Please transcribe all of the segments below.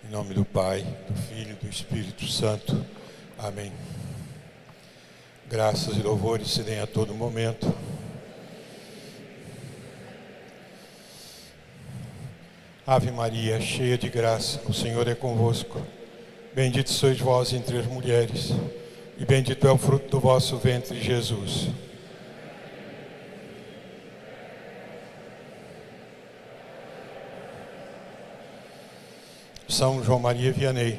Em nome do Pai, do Filho e do Espírito Santo. Amém. Graças e louvores se deem a todo momento. Ave Maria, cheia de graça, o Senhor é convosco. Bendito sois vós entre as mulheres, e bendito é o fruto do vosso ventre, Jesus. São João Maria Vianney.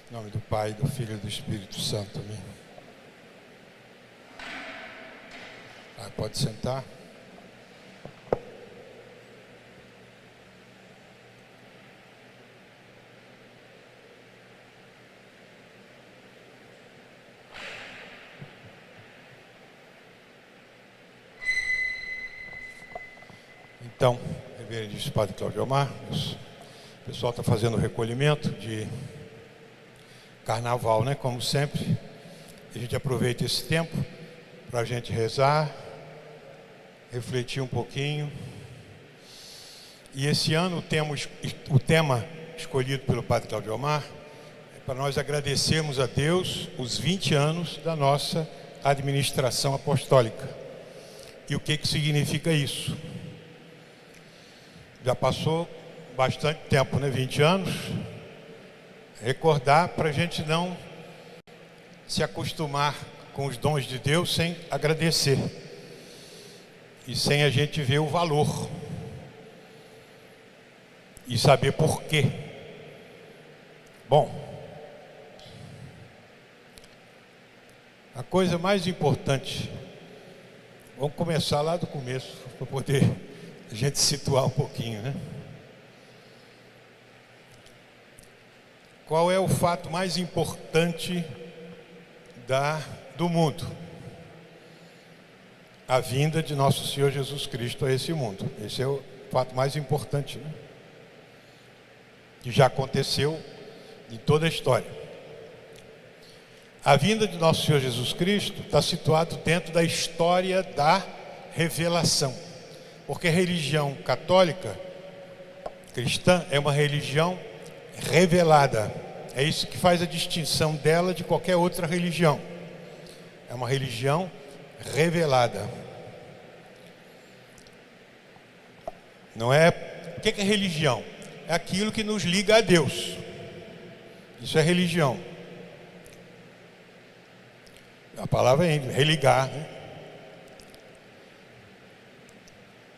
Em nome do Pai, do Filho e do Espírito Santo. Amém. Pode sentar. Então, reverendíssimo Padre Cláudio Omar, o pessoal está fazendo o recolhimento de carnaval, né? Como sempre, a gente aproveita esse tempo para a gente rezar, refletir um pouquinho. E esse ano temos o tema escolhido pelo Padre Cláudio Omar é para nós agradecermos a Deus os 20 anos da nossa administração apostólica. E o que significa isso? Já passou bastante tempo, né? 20 anos. Recordar para a gente não se acostumar com os dons de Deus sem agradecer. E sem a gente ver o valor. E saber por quê. Bom, a coisa mais importante, vamos começar lá do começo, para poder a gente situar um pouquinho, né? Qual é o fato mais importante do mundo? A vinda de nosso Senhor Jesus Cristo a esse mundo. Esse é o fato mais importante, né? Que já aconteceu em toda a história. A vinda de nosso Senhor Jesus Cristo está situado dentro da história da revelação. Porque a religião católica, cristã, é uma religião revelada. É isso que faz a distinção dela de qualquer outra religião. É uma religião revelada. Não é... O que é religião? É aquilo que nos liga a Deus. Isso é religião. A palavra é religar, né?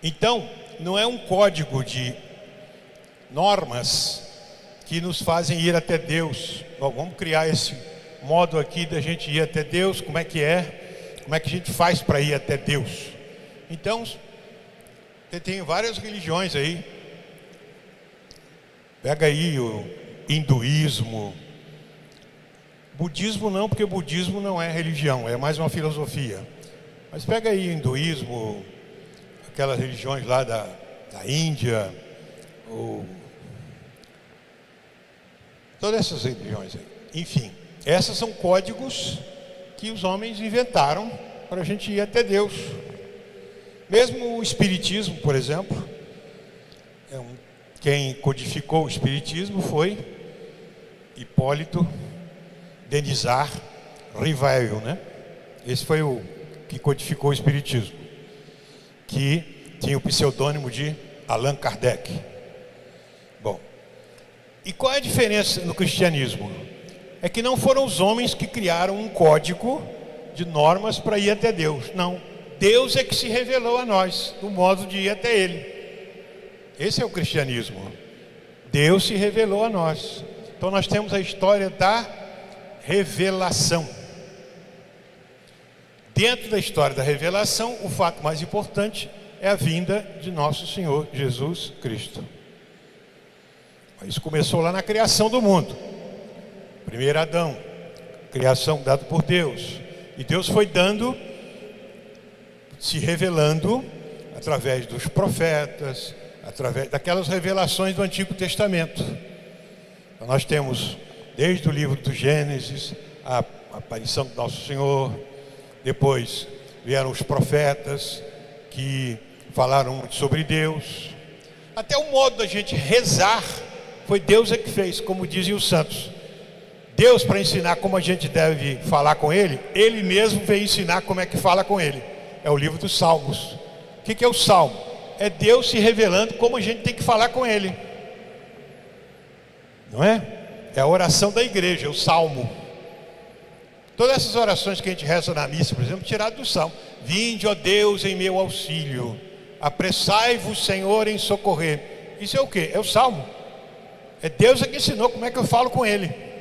Então, não é um código de normas que nos fazem ir até Deus. Bom, vamos criar esse modo aqui da gente ir até Deus. Como é que é? Como é que a gente faz para ir até Deus? Então, tem várias religiões aí. Pega aí o hinduísmo. Budismo não, porque o budismo não é religião, é mais uma filosofia. Mas pega aí o hinduísmo, aquelas religiões lá da Índia, todas essas religiões aí. Enfim, essas são códigos que os homens inventaram para a gente ir até Deus. Mesmo o espiritismo, por exemplo, quem codificou o espiritismo foi Hipólito Denizar Rivail, né? Esse foi o que codificou o espiritismo, que tinha o pseudônimo de Allan Kardec. Bom, e qual é a diferença no cristianismo? É que não foram os homens que criaram um código de normas para ir até Deus. Não, Deus é que se revelou a nós, no modo de ir até Ele. Esse é o cristianismo. Deus se revelou a nós. Então nós temos a história da revelação. Dentro da história da revelação, o fato mais importante é a vinda de nosso Senhor Jesus Cristo. Isso começou lá na criação do mundo. Primeiro Adão, criação dada por Deus. E Deus foi dando, se revelando através dos profetas, através daquelas revelações do Antigo Testamento. Então, nós temos desde o livro do Gênesis, a aparição do nosso Senhor, depois vieram os profetas que falaram muito sobre Deus. Até o modo da gente rezar foi Deus que fez, como dizem os santos. Deus, para ensinar como a gente deve falar com Ele, Ele mesmo veio ensinar como é que fala com Ele. É o livro dos Salmos. O que é o Salmo? É Deus se revelando como a gente tem que falar com Ele. Não é? É a oração da igreja, é o Salmo. Todas essas orações que a gente reza na missa, por exemplo, tiradas do Salmo. Vinde, ó Deus, em meu auxílio. Apressai-vos, Senhor, em socorrer. Isso é o quê? É o Salmo. É Deus que ensinou como é que eu falo com Ele.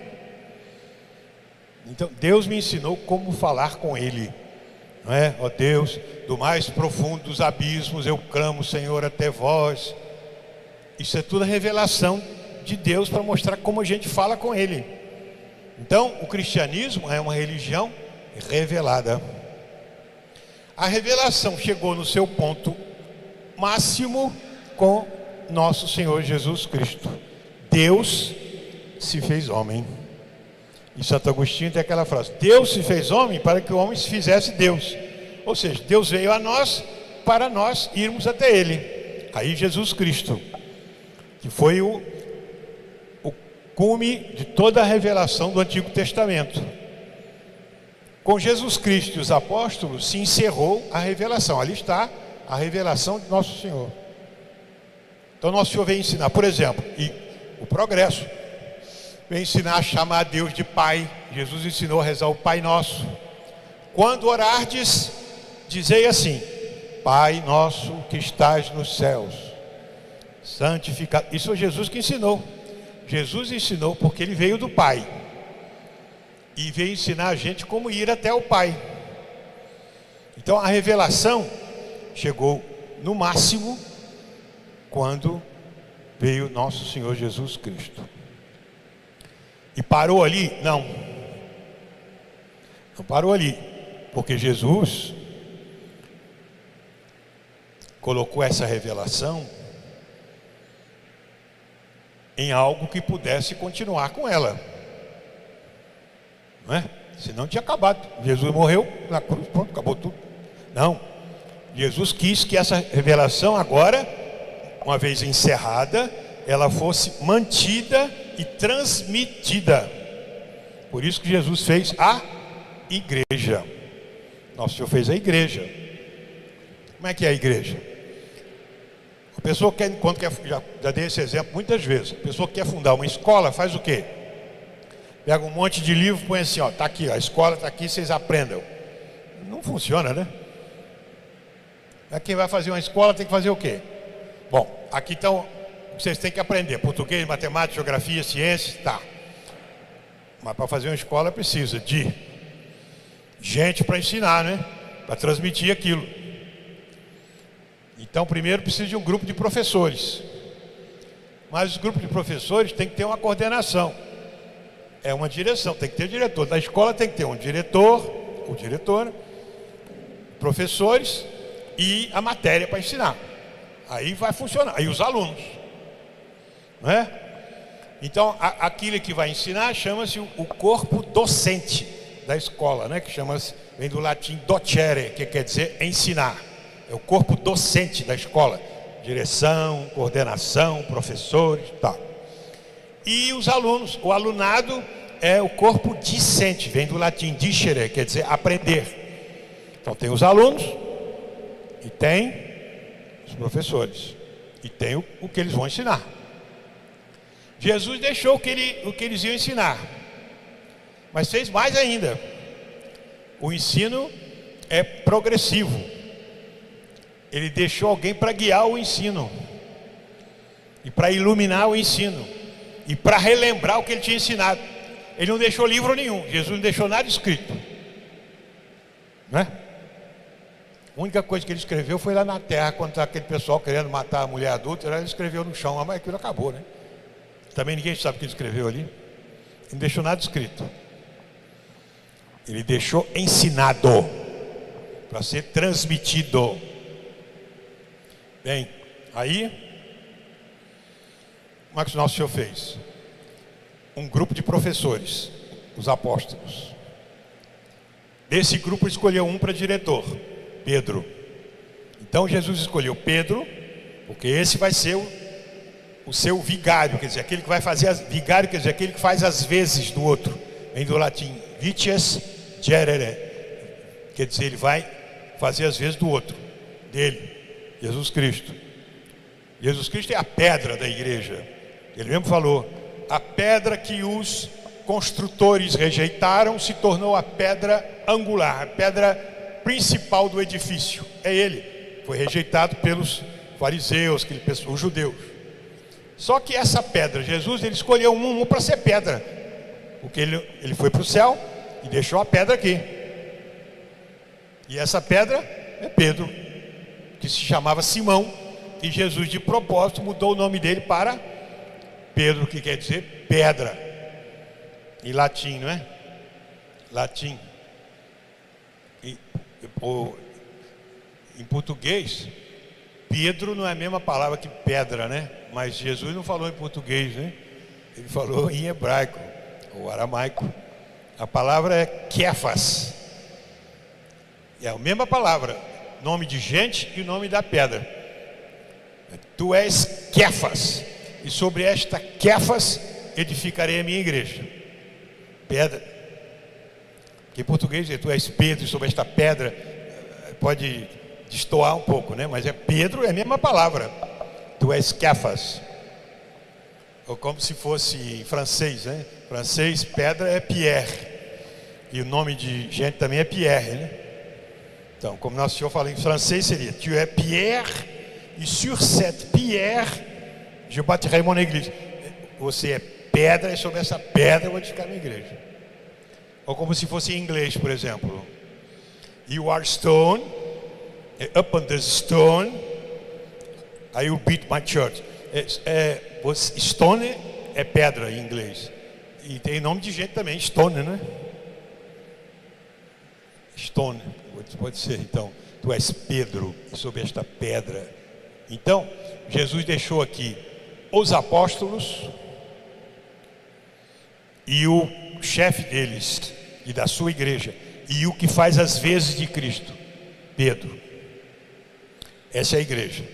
Então, Deus me ensinou como falar com Ele. Não é? Ó Deus, do mais profundo dos abismos eu clamo, Senhor, até vós. Isso é tudo a revelação de Deus para mostrar como a gente fala com Ele. Então, o cristianismo é uma religião revelada. A revelação chegou no seu ponto máximo com nosso Senhor Jesus Cristo. Deus se fez homem. E Santo Agostinho tem aquela frase: Deus se fez homem para que o homem se fizesse Deus. Ou seja, Deus veio a nós para nós irmos até Ele. Aí Jesus Cristo, que foi o cume de toda a revelação do Antigo Testamento. Com Jesus Cristo e os apóstolos se encerrou a revelação. Ali está a revelação de nosso Senhor. Então nosso Senhor veio ensinar, por exemplo, e o progresso. Veio ensinar a chamar a Deus de Pai. Jesus ensinou a rezar o Pai Nosso. Quando orardes, dizei assim: Pai nosso que estás nos céus, santificado. Isso é Jesus que ensinou. Jesus ensinou porque Ele veio do Pai. E veio ensinar a gente como ir até o Pai. Então a revelação chegou no máximo quando veio nosso Senhor Jesus Cristo. E parou ali? Não. Não parou ali. Porque Jesus colocou essa revelação em algo que pudesse continuar com ela. Não é? Senão tinha acabado. Jesus morreu na cruz, pronto, acabou tudo. Não. Jesus quis que essa revelação agora, uma vez encerrada, ela fosse mantida e transmitida. Por isso que Jesus fez a igreja. Nosso Senhor fez a igreja. Como é que é a igreja? A pessoa quer, já dei esse exemplo muitas vezes. A pessoa que quer fundar uma escola faz o quê? Pega um monte de livro, põe assim, ó, tá aqui, ó, a escola está aqui, vocês aprendam. Não funciona, né? Quem vai fazer uma escola tem que fazer o quê? Bom, aqui estão, vocês têm que aprender português, matemática, geografia, ciências, tá. Mas para fazer uma escola precisa de gente para ensinar, né? Para transmitir aquilo. Então, primeiro precisa de um grupo de professores. Mas os grupos de professores tem que ter uma coordenação. É uma direção, tem que ter diretor. Na escola tem que ter um diretor, ou diretora, professores e a matéria para ensinar. Aí vai funcionar. Aí os alunos. Não é? Então, aquilo que vai ensinar chama-se o corpo docente da escola, né? Que chama-se, vem do latim docere, que quer dizer ensinar. É o corpo docente da escola. Direção, coordenação, professores, tá. E os alunos, o alunado é o corpo discente, vem do latim discere, quer dizer aprender. Então tem os alunos e tem os professores e tem o que eles vão ensinar. Jesus deixou o que eles iam ensinar, mas fez mais ainda. O ensino é progressivo. Ele deixou alguém para guiar o ensino e para iluminar o ensino e para relembrar o que ele tinha ensinado. Ele não deixou livro nenhum. Jesus não deixou nada escrito, né? A única coisa que ele escreveu foi lá na terra, quando está aquele pessoal querendo matar a mulher adulta. Ele escreveu no chão, mas aquilo acabou, né? Também ninguém sabe o que ele escreveu ali. não deixou nada escrito. Ele deixou ensinado, para ser transmitido. Bem, aí, como é que o nosso Senhor fez? Um grupo de professores, os apóstolos. Desse grupo escolheu um para diretor, Pedro. Então Jesus escolheu Pedro, porque esse vai ser o seu vigário, quer dizer, aquele que vai fazer vigário, quer dizer, aquele que faz as vezes do outro. Vem do latim vices gerere, quer dizer, ele vai fazer as vezes do outro, dele, Jesus Cristo. Jesus Cristo é a pedra da igreja. Ele mesmo falou: a pedra que os construtores rejeitaram se tornou a pedra angular, a pedra principal do edifício. É ele. Foi rejeitado pelos fariseus, os judeus. Só que essa pedra, Jesus, ele escolheu um para ser pedra, porque ele foi para o céu e deixou a pedra aqui. E essa pedra é Pedro, que se chamava Simão, e Jesus de propósito mudou o nome dele para Pedro, que quer dizer pedra em latim, não é? Latim. Em português, Pedro não é a mesma palavra que pedra, né? Mas Jesus não falou em português, né? Ele falou em hebraico ou aramaico. A palavra é Kefas. É a mesma palavra, nome de gente e o nome da pedra. Tu és Kefas, e sobre esta Kefas edificarei a minha igreja. Pedra. Que em português tu és Pedro, e sobre esta pedra pode destoar um pouco, né? Mas Pedro, é a mesma palavra. Tu és Kefas. Ou como se fosse em francês, né? Em francês, pedra é Pierre. E o nome de gente também é Pierre, né? Então, como nosso Senhor fala em francês, seria: tu es Pierre, e sur cette pierre je bâtirai mon église. Você é pedra, e sobre essa pedra eu vou edificar minha igreja. Ou como se fosse em inglês, por exemplo: you are stone, upon the stone I will build my church. Stone é pedra em inglês. E tem nome de gente também, Stone, né? Stone, pode ser. Então, tu és Pedro, sobre esta pedra. Então, Jesus deixou aqui os apóstolos e o chefe deles e da sua igreja, e o que faz as vezes de Cristo, Pedro. Essa é a igreja.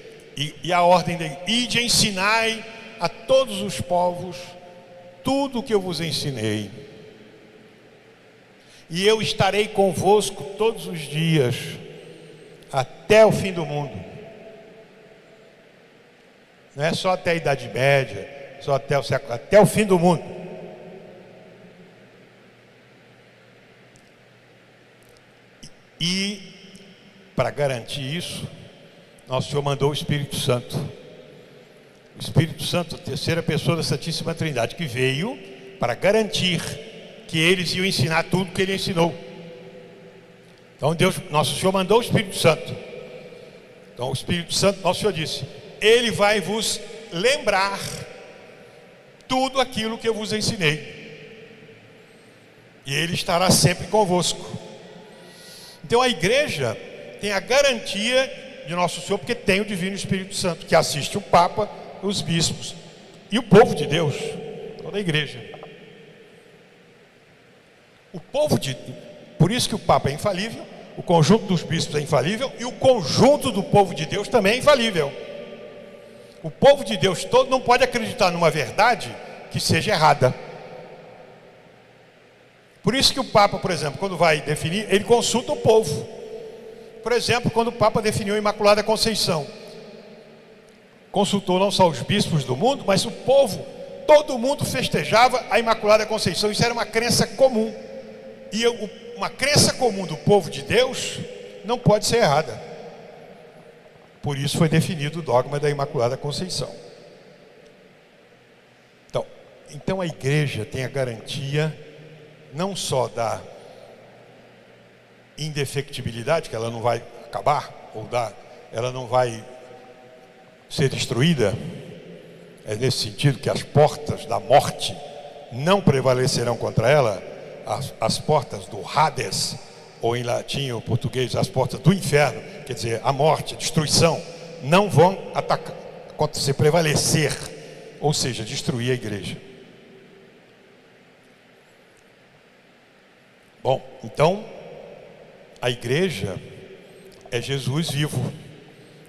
E a ordem dele: ide, ensinai a todos os povos tudo o que eu vos ensinei, e eu estarei convosco todos os dias até o fim do mundo. Não é só até a Idade Média, só até o século, até o fim do mundo. E para garantir isso, nosso Senhor mandou o Espírito Santo. O Espírito Santo, a terceira pessoa da Santíssima Trindade, que veio para garantir que eles iam ensinar tudo que ele ensinou. Então nosso Senhor mandou o Espírito Santo. Então o Espírito Santo, nosso Senhor disse: ele vai vos lembrar tudo aquilo que eu vos ensinei, e ele estará sempre convosco. Então a igreja tem a garantia de nosso Senhor, porque tem o Divino Espírito Santo, que assiste o Papa, os bispos e o povo de Deus, toda a igreja. Por isso que o Papa é infalível, o conjunto dos bispos é infalível, e o conjunto do povo de Deus também é infalível. O povo de Deus todo não pode acreditar numa verdade que seja errada. Por isso que o Papa, por exemplo, quando vai definir, ele consulta o povo. Por exemplo, quando o Papa definiu a Imaculada Conceição, consultou não só os bispos do mundo, mas o povo. Todo mundo festejava a Imaculada Conceição. Isso era uma crença comum. E uma crença comum do povo de Deus não pode ser errada. Por isso foi definido o dogma da Imaculada Conceição. Então a igreja tem a garantia não só da indefectibilidade, que ela não vai acabar, ela não vai ser destruída. É nesse sentido que as portas da morte não prevalecerão contra ela as portas do Hades, ou em latim ou português, as portas do inferno, quer dizer, a morte, a destruição, não vão atacar, acontecer, prevalecer, ou seja, destruir a igreja. Bom, então, a igreja é Jesus vivo.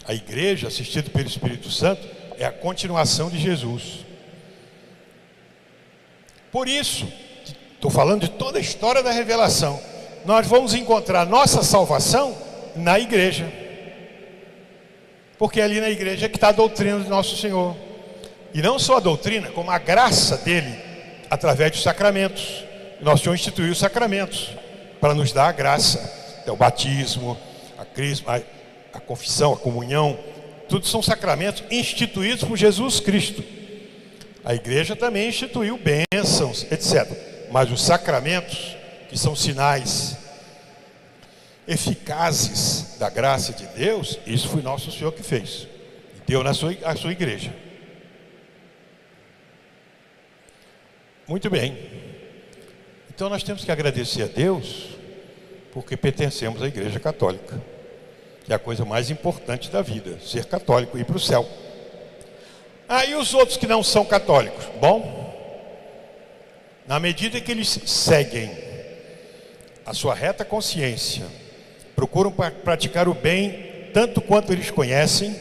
A igreja, assistida pelo Espírito Santo, é a continuação de Jesus. Por isso, estou falando de toda a história da revelação, nós vamos encontrar nossa salvação na igreja. Porque é ali na igreja que está a doutrina do nosso Senhor. E não só a doutrina, como a graça dele, através dos sacramentos. Nosso Senhor instituiu os sacramentos para nos dar a graça. É o batismo, a crisma, a confissão, a comunhão. Tudo são sacramentos instituídos por Jesus Cristo. A igreja também instituiu bênçãos, etc. Mas os sacramentos, que são sinais eficazes da graça de Deus, isso foi nosso Senhor que fez. E deu na sua igreja. Muito bem. Então nós temos que agradecer a Deus, porque pertencemos à Igreja Católica, que é a coisa mais importante da vida, ser católico e ir para o céu. E os outros que não são católicos? Bom, na medida que eles seguem a sua reta consciência, procuram praticar o bem tanto quanto eles conhecem,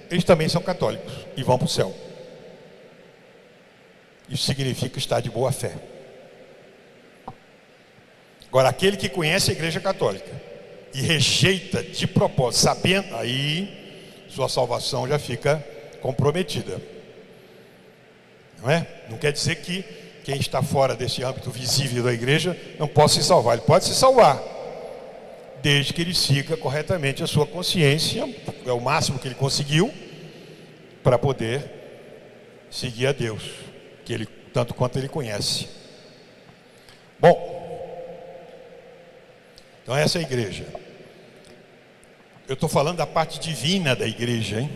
eles também são católicos e vão para o céu. Isso significa estar de boa fé. Agora, aquele que conhece a Igreja Católica e rejeita de propósito, sabendo, aí sua salvação já fica comprometida. Não é? Não quer dizer que quem está fora desse âmbito visível da igreja não possa se salvar. Ele pode se salvar, desde que ele siga corretamente a sua consciência, é o máximo que ele conseguiu, para poder seguir a Deus, que ele, tanto quanto ele conhece. Bom, então essa é a igreja. Eu estou falando da parte divina da igreja, hein?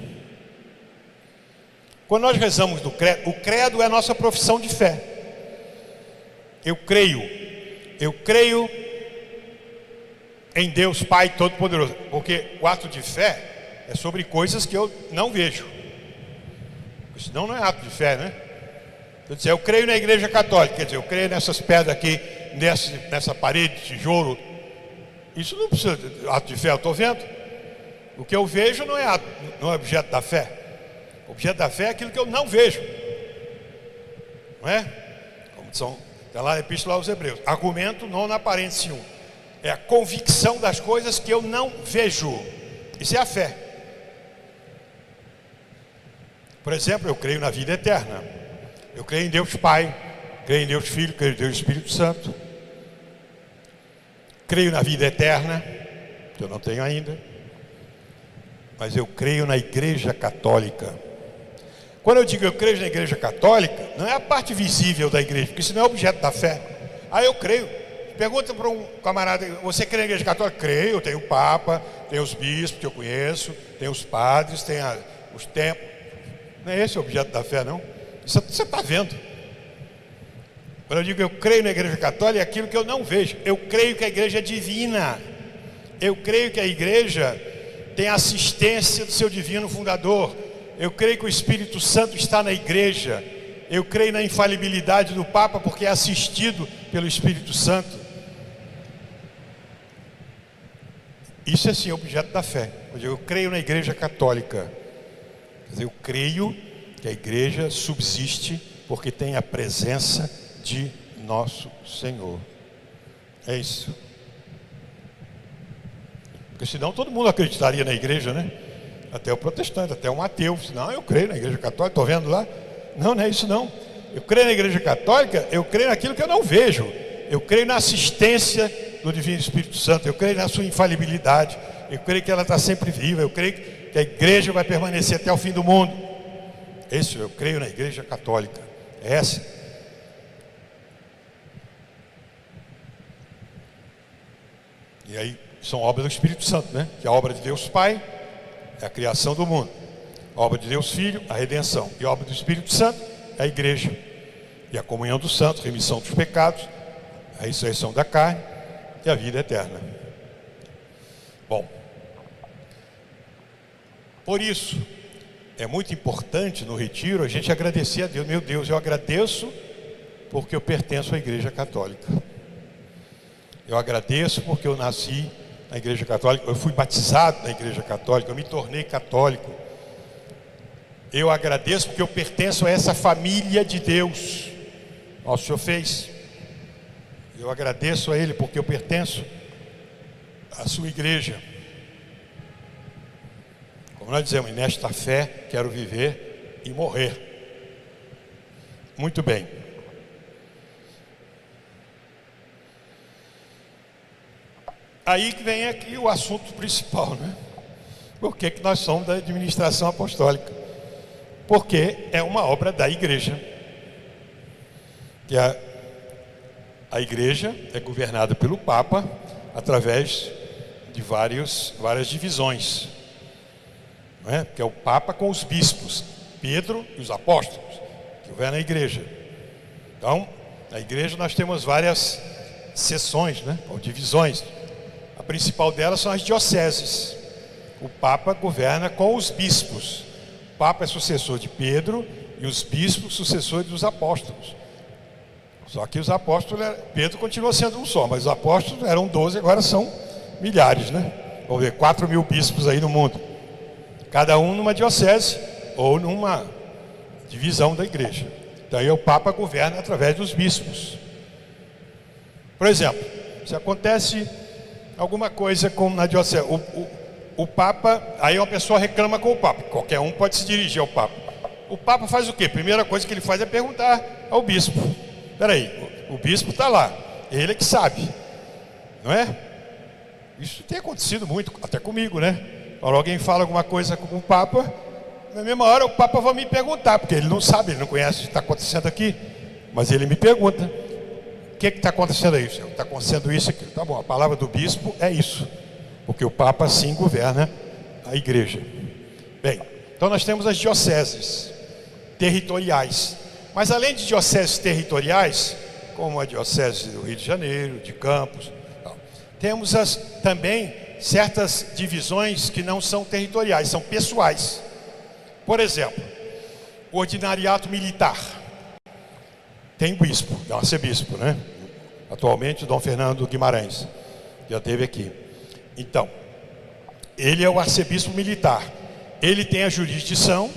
Quando nós rezamos do credo, o credo é a nossa profissão de fé. Eu creio em Deus Pai Todo-Poderoso, porque o ato de fé é sobre coisas que eu não vejo. Senão não é ato de fé, né? Eu creio na Igreja Católica, quer dizer, eu creio nessas pedras aqui, nessa parede de tijolo. Isso não precisa de ato de fé, eu estou vendo. O que eu vejo não é objeto da fé. O objeto da fé é aquilo que eu não vejo. Não é? Como está lá na Epístola aos Hebreus. Argumento non apparentium. É a convicção das coisas que eu não vejo. Isso é a fé. Por exemplo, eu creio na vida eterna. Eu creio em Deus Pai, creio em Deus Filho, creio em Deus Espírito Santo. Creio na vida eterna, que eu não tenho ainda. Mas eu creio na Igreja Católica. Quando eu digo eu creio na Igreja Católica, não é a parte visível da igreja, porque isso não é objeto da fé. Eu creio. Pergunta para um camarada, você crê na Igreja Católica? Creio, eu tenho o Papa, tenho os bispos que eu conheço, tenho os padres, tenho os templos. Não é esse o objeto da fé, não. Isso você está vendo. Quando eu digo eu creio na Igreja Católica, é aquilo que eu não vejo. Eu creio que a igreja é divina. Eu creio que a igreja tem a assistência do seu divino fundador. Eu creio que o Espírito Santo está na igreja. Eu creio na infalibilidade do Papa, porque é assistido pelo Espírito Santo. Isso é sim objeto da fé. Eu creio na Igreja Católica. Quer dizer, eu creio que a igreja subsiste porque tem a presença de nosso Senhor. É isso. Porque senão todo mundo acreditaria na igreja, né? Até o protestante, até o ateu. Não, eu creio na Igreja Católica, estou vendo lá. Não, não é isso não. Eu creio na Igreja Católica, eu creio naquilo que eu não vejo. Eu creio na assistência do Divino Espírito Santo. Eu creio na sua infalibilidade. Eu creio que ela está sempre viva. Eu creio que a igreja vai permanecer até o fim do mundo. Isso, eu creio na Igreja Católica. É essa. E aí são obras do Espírito Santo, né? Que é a obra de Deus Pai é a criação do mundo. A obra de Deus Filho, a redenção. E a obra do Espírito Santo é a igreja. e a comunhão dos santos, remissão dos pecados, a ressurreição da carne e a vida eterna. Bom, por isso, é muito importante no retiro a gente agradecer a Deus. Meu Deus, eu agradeço porque eu pertenço à Igreja Católica. Eu agradeço porque eu nasci na Igreja Católica, eu fui batizado na Igreja Católica, eu me tornei católico. Eu agradeço porque eu pertenço a essa família de Deus. Nosso Senhor fez. Eu agradeço a Ele porque eu pertenço à sua igreja. Como nós dizemos, nesta fé quero viver e morrer. Muito bem. Aí que vem aqui o assunto principal, né? Por que nós somos da administração apostólica? Porque é uma obra da igreja. Que a igreja é governada pelo Papa através de várias divisões. Não é? Que é o Papa com os bispos, Pedro e os apóstolos, que governam a igreja. Então, na igreja nós temos várias seções, né? Ou divisões. A principal delas são as dioceses. O Papa governa com os bispos. O Papa é sucessor de Pedro e os bispos sucessores dos apóstolos. Só que os apóstolos, Pedro continua sendo um só, mas os apóstolos eram 12, agora são milhares, né? Vamos ver, 4.000 bispos aí no mundo. Cada um numa diocese ou numa divisão da igreja. Então aí o Papa governa através dos bispos. Por exemplo, se acontece alguma coisa como na diocese, o Papa, aí uma pessoa reclama com o Papa, qualquer um pode se dirigir ao Papa. O Papa faz o quê? A primeira coisa que ele faz é perguntar ao bispo. Peraí, o bispo está lá, ele é que sabe, não é? Isso tem acontecido muito, até comigo, né? Quando alguém fala alguma coisa com o Papa, na mesma hora o Papa vai me perguntar, porque ele não sabe, ele não conhece o que está acontecendo aqui, mas ele me pergunta: o que está acontecendo aí? Está acontecendo isso aqui. Tá bom, a palavra do bispo é isso, porque o Papa sim governa a igreja. Bem, então nós temos as dioceses territoriais. Mas além de dioceses territoriais, como a diocese do Rio de Janeiro, de Campos, temos também certas divisões que não são territoriais, são pessoais. Por exemplo, o ordinariato militar. Tem bispo, é um arcebispo, né? Atualmente o Dom Fernando Guimarães, já esteve aqui. Então, ele é o arcebispo militar. Ele tem a jurisdição,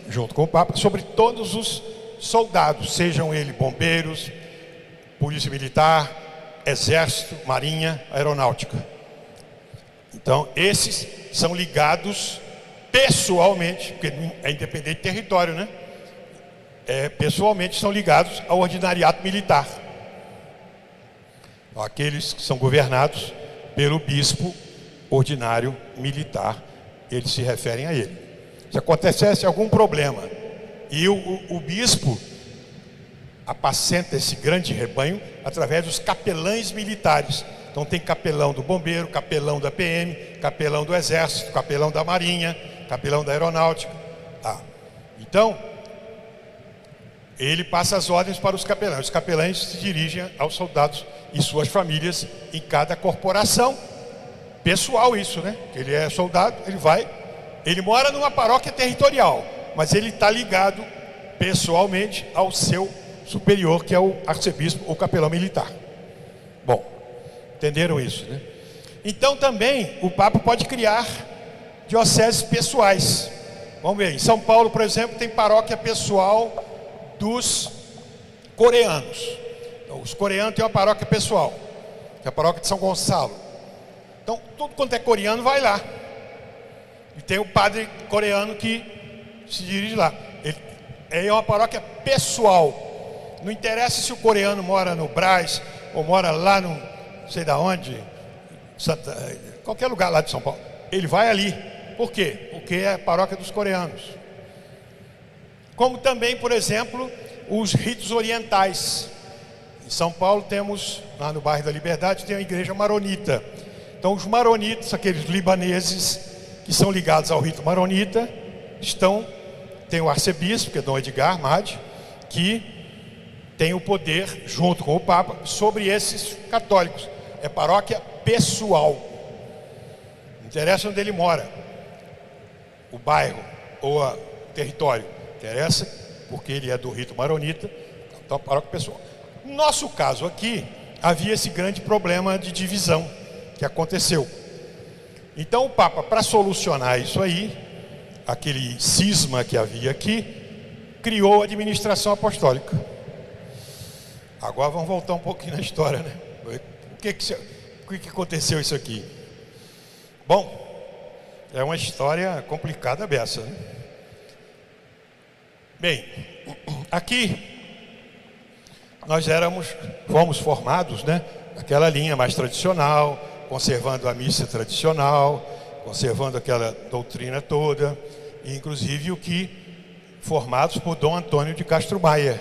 junto com o Papa, sobre todos os soldados, sejam eles bombeiros, polícia militar, exército, marinha, aeronáutica. Então, esses são ligados pessoalmente, porque é independente do território, né? Pessoalmente são ligados ao ordinariato militar. Aqueles que são governados pelo bispo ordinário militar, eles se referem a ele. Se acontecesse algum problema e o bispo apacenta esse grande rebanho através dos capelães militares. Então tem capelão do bombeiro, capelão da PM, capelão do exército, capelão da marinha, capelão da aeronáutica. Então, ele passa as ordens para os capelães. Os capelães se dirigem aos soldados e suas famílias em cada corporação. Pessoal isso, né? Ele é soldado, ele mora numa paróquia territorial, mas ele está ligado pessoalmente ao seu superior, que é o arcebispo ou capelão militar. Bom, entenderam isso, né? Então também o Papa pode criar dioceses pessoais. Vamos ver, em São Paulo, por exemplo, tem paróquia pessoal dos coreanos. Então, os coreanos têm uma paróquia pessoal, que é a paróquia de São Gonçalo. Então, tudo quanto é coreano vai lá. E tem o padre coreano que se dirige lá. Ele é uma paróquia pessoal. Não interessa se o coreano mora no Brás ou mora lá no não sei da onde, qualquer lugar lá de São Paulo. Ele vai ali. Por quê? Porque é a paróquia dos coreanos. Como também, por exemplo, os ritos orientais. Em São Paulo temos, lá no bairro da Liberdade, tem a igreja maronita. Então os maronitas, aqueles libaneses que são ligados ao rito maronita, tem o arcebispo, que é Dom Edgar Madi, que tem o poder, junto com o Papa, sobre esses católicos. É paróquia pessoal. Não interessa onde ele mora, o bairro ou o território. Interessa porque ele é do rito maronita, então paróquia pessoal. No nosso caso aqui, havia esse grande problema de divisão que aconteceu. Então o Papa, para solucionar isso aí, aquele cisma que havia aqui, criou a administração apostólica. Agora vamos voltar um pouquinho na história, né? O que aconteceu isso aqui? Bom, é uma história complicada beça, né? Bem, aqui nós fomos formados, né? Aquela linha mais tradicional, conservando a missa tradicional, conservando aquela doutrina toda, e inclusive formados por Dom Antônio de Castro Maia.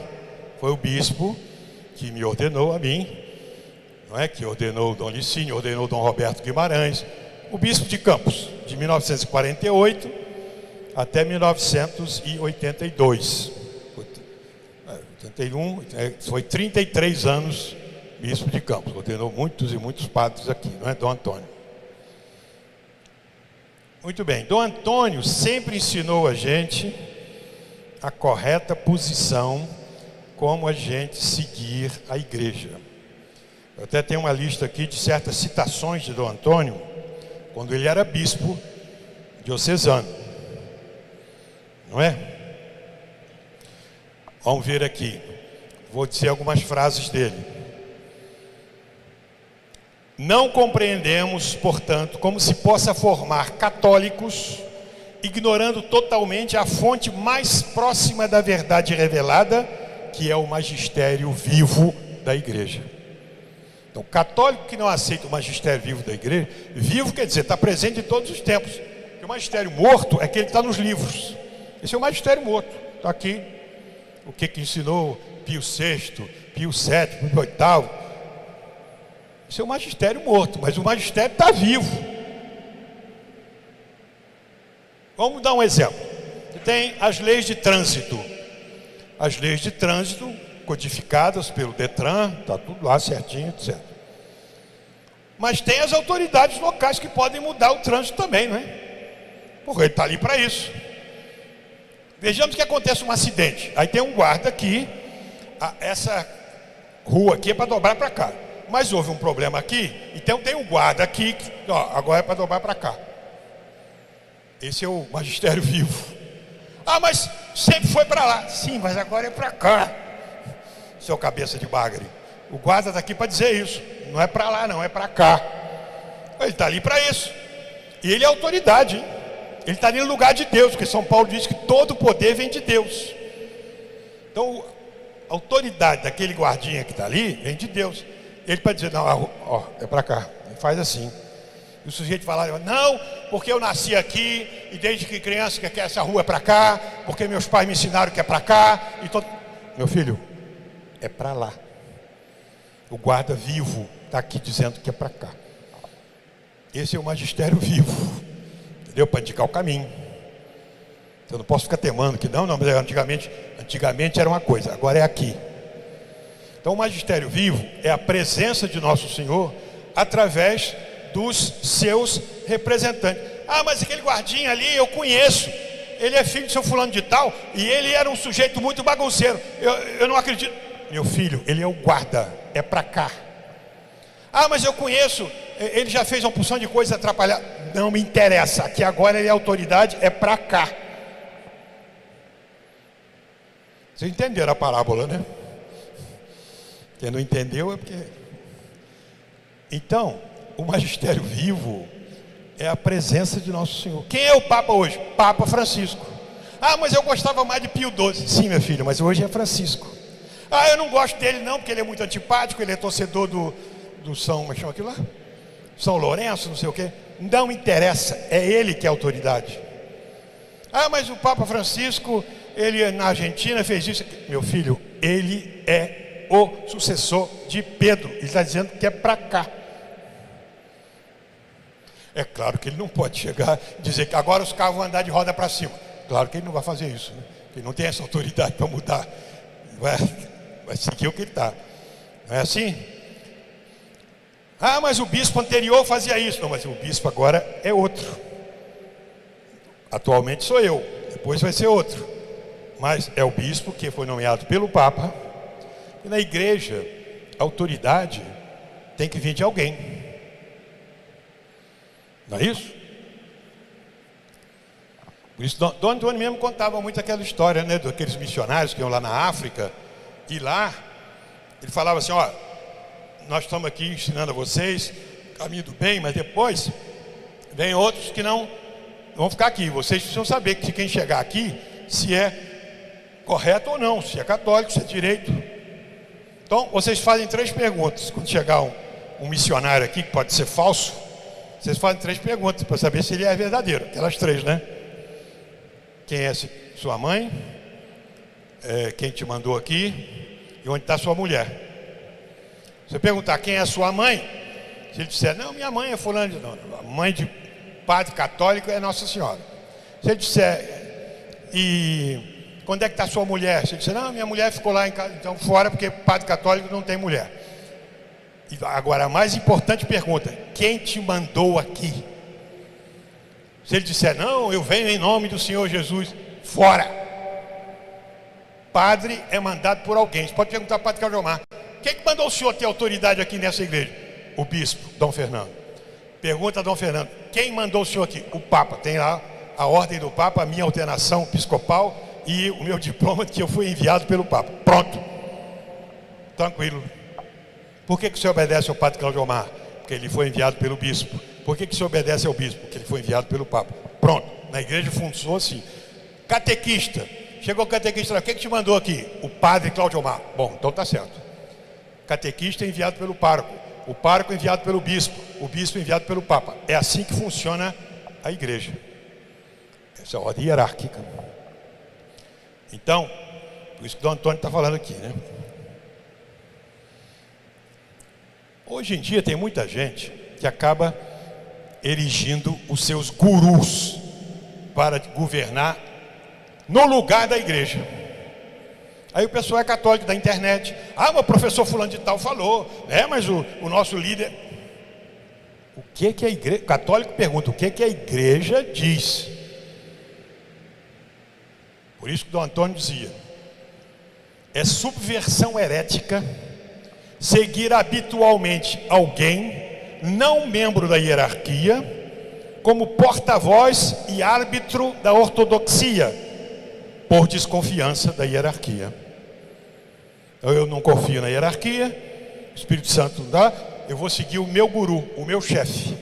Foi o bispo que me ordenou a mim, não é? Que ordenou o Dom Licínio, ordenou o Dom Roberto Guimarães, o bispo de Campos, de 1948 até 1982. 81, foi 33 anos bispo de Campos, ordenou muitos e muitos padres aqui, não é, Dom Antônio? Muito bem, Dom Antônio sempre ensinou a gente a correta posição, como a gente seguir a igreja. Eu até tenho uma lista aqui de certas citações de Dom Antônio, quando ele era bispo diocesano, não é? Vamos ver aqui, vou dizer algumas frases dele. Não compreendemos, portanto, como se possa formar católicos, ignorando totalmente a fonte mais próxima da verdade revelada, que é o magistério vivo da igreja. Então, católico que não aceita o magistério vivo da igreja, vivo quer dizer, está presente em todos os tempos. Porque o magistério morto é que ele está nos livros. Esse é o magistério morto, está aqui. O que ensinou Pio VI, Pio VII, Pio VIII. Esse é o magistério morto, mas o magistério está vivo. Vamos dar um exemplo. Tem as leis de trânsito. As leis de trânsito codificadas pelo Detran, está tudo lá certinho, etc. Mas tem as autoridades locais que podem mudar o trânsito também, não é? Porque ele está ali para isso. Vejamos que acontece um acidente. Aí tem um guarda aqui, essa rua aqui é para dobrar para cá. Mas houve um problema aqui, então tem um guarda aqui, agora é para dobrar para cá. Esse é o magistério vivo. Ah, mas sempre foi para lá. Sim, mas agora é para cá. Seu cabeça de bagre. O guarda está aqui para dizer isso. Não é para lá, não, é para cá. Ele está ali para isso. E ele é autoridade, hein? Ele está ali no lugar de Deus, porque São Paulo diz que todo o poder vem de Deus. Então, a autoridade daquele guardinha que está ali vem de Deus. Ele pode dizer, não, é para cá. Ele faz assim. E o sujeito fala, não, porque eu nasci aqui, e desde que criança que essa rua é para cá, porque meus pais me ensinaram que é para cá. Meu filho, é para lá. O guarda vivo está aqui dizendo que é para cá. Esse é o magistério vivo. Entendeu? Para indicar o caminho. Eu não posso ficar temando que não, mas antigamente era uma coisa, agora é aqui. Então o magistério vivo é a presença de Nosso Senhor através dos seus representantes. Ah, mas aquele guardinha ali eu conheço, ele é filho do seu fulano de tal, e ele era um sujeito muito bagunceiro, eu não acredito. Meu filho, ele é o guarda, é para cá. Ah, mas eu conheço, ele já fez uma porção de coisas atrapalhadas. Não me interessa, aqui agora ele é autoridade, é para cá. Vocês entenderam a parábola, né? Quem não entendeu é porque... Então, o magistério vivo é a presença de Nosso Senhor. Quem é o Papa hoje? Papa Francisco. Ah, mas eu gostava mais de Pio XII. Sim, meu filho, mas hoje é Francisco. Ah, eu não gosto dele não, porque ele é muito antipático, ele é torcedor do São... Como é que chama aquilo lá? São Lourenço, não sei o quê. Não interessa, é ele que é autoridade. Ah, mas o Papa Francisco, ele na Argentina fez isso. Meu filho, ele é o sucessor de Pedro. Ele está dizendo que é para cá. É claro que ele não pode chegar e dizer que agora os carros vão andar de roda para cima. Claro que ele não vai fazer isso, né? Ele não tem essa autoridade para mudar. Vai vai seguir o que ele está. Não é assim? Ah, mas o bispo anterior fazia isso. Não, mas o bispo agora é outro. Atualmente sou eu, depois vai ser outro. Mas é o bispo que foi nomeado pelo Papa. E na igreja, a autoridade tem que vir de alguém. Não é isso? Por isso, Dom Antônio mesmo contava muito aquela história, né, daqueles missionários que iam lá na África. E lá, ele falava assim, ó, nós estamos aqui ensinando a vocês o caminho do bem, mas depois vem outros que não vão ficar aqui. Vocês precisam saber que quem chegar aqui, se é correto ou não, se é católico, se é direito. Então, vocês fazem 3 perguntas. Quando chegar um missionário aqui, que pode ser falso, vocês fazem 3 perguntas para saber se ele é verdadeiro. Aquelas 3, né? Quem é sua mãe? Quem te mandou aqui? E onde está sua mulher? Você perguntar quem é sua mãe, se ele disser, não, minha mãe é fulano, não, a mãe de padre católico é Nossa Senhora. Se ele disser, e quando é que está sua mulher? Se ele disser, não, minha mulher ficou lá em casa, então fora, porque padre católico não tem mulher. E agora, a mais importante pergunta, quem te mandou aqui? Se ele disser, não, eu venho em nome do Senhor Jesus, fora. Padre é mandado por alguém. Você pode perguntar ao padre Cajomar, quem que mandou o senhor ter autoridade aqui nessa igreja? O bispo, Dom Fernando. Pergunta a Dom Fernando, quem mandou o senhor aqui? O Papa. Tem lá a ordem do Papa, a minha ordenação episcopal e o meu diploma de que eu fui enviado pelo Papa. Pronto. Tranquilo. Por que o senhor obedece ao padre Cláudio Omar? Porque ele foi enviado pelo bispo. Por que o senhor obedece ao bispo? Porque ele foi enviado pelo Papa. Pronto. Na igreja funcionou assim. Catequista. Chegou o catequista lá, quem que te mandou aqui? O padre Cláudio Omar. Bom, então tá certo. Catequista é enviado pelo pároco. O pároco é enviado pelo bispo. O bispo é enviado pelo Papa. É assim que funciona a igreja. Essa é a ordem hierárquica. Então, por isso que Dom Antônio está falando aqui, né? Hoje em dia tem muita gente que acaba erigindo os seus gurus para governar no lugar da igreja. Aí o pessoal é católico da internet. Ah, mas o professor fulano de tal falou, mas o nosso líder... O que a igreja... O católico pergunta, o que a igreja diz? Por isso que Dom Antônio dizia, é subversão herética seguir habitualmente alguém, não membro da hierarquia, como porta-voz e árbitro da ortodoxia, por desconfiança da hierarquia. Eu não confio na hierarquia, o Espírito Santo não dá, eu vou seguir o meu guru, o meu chefe.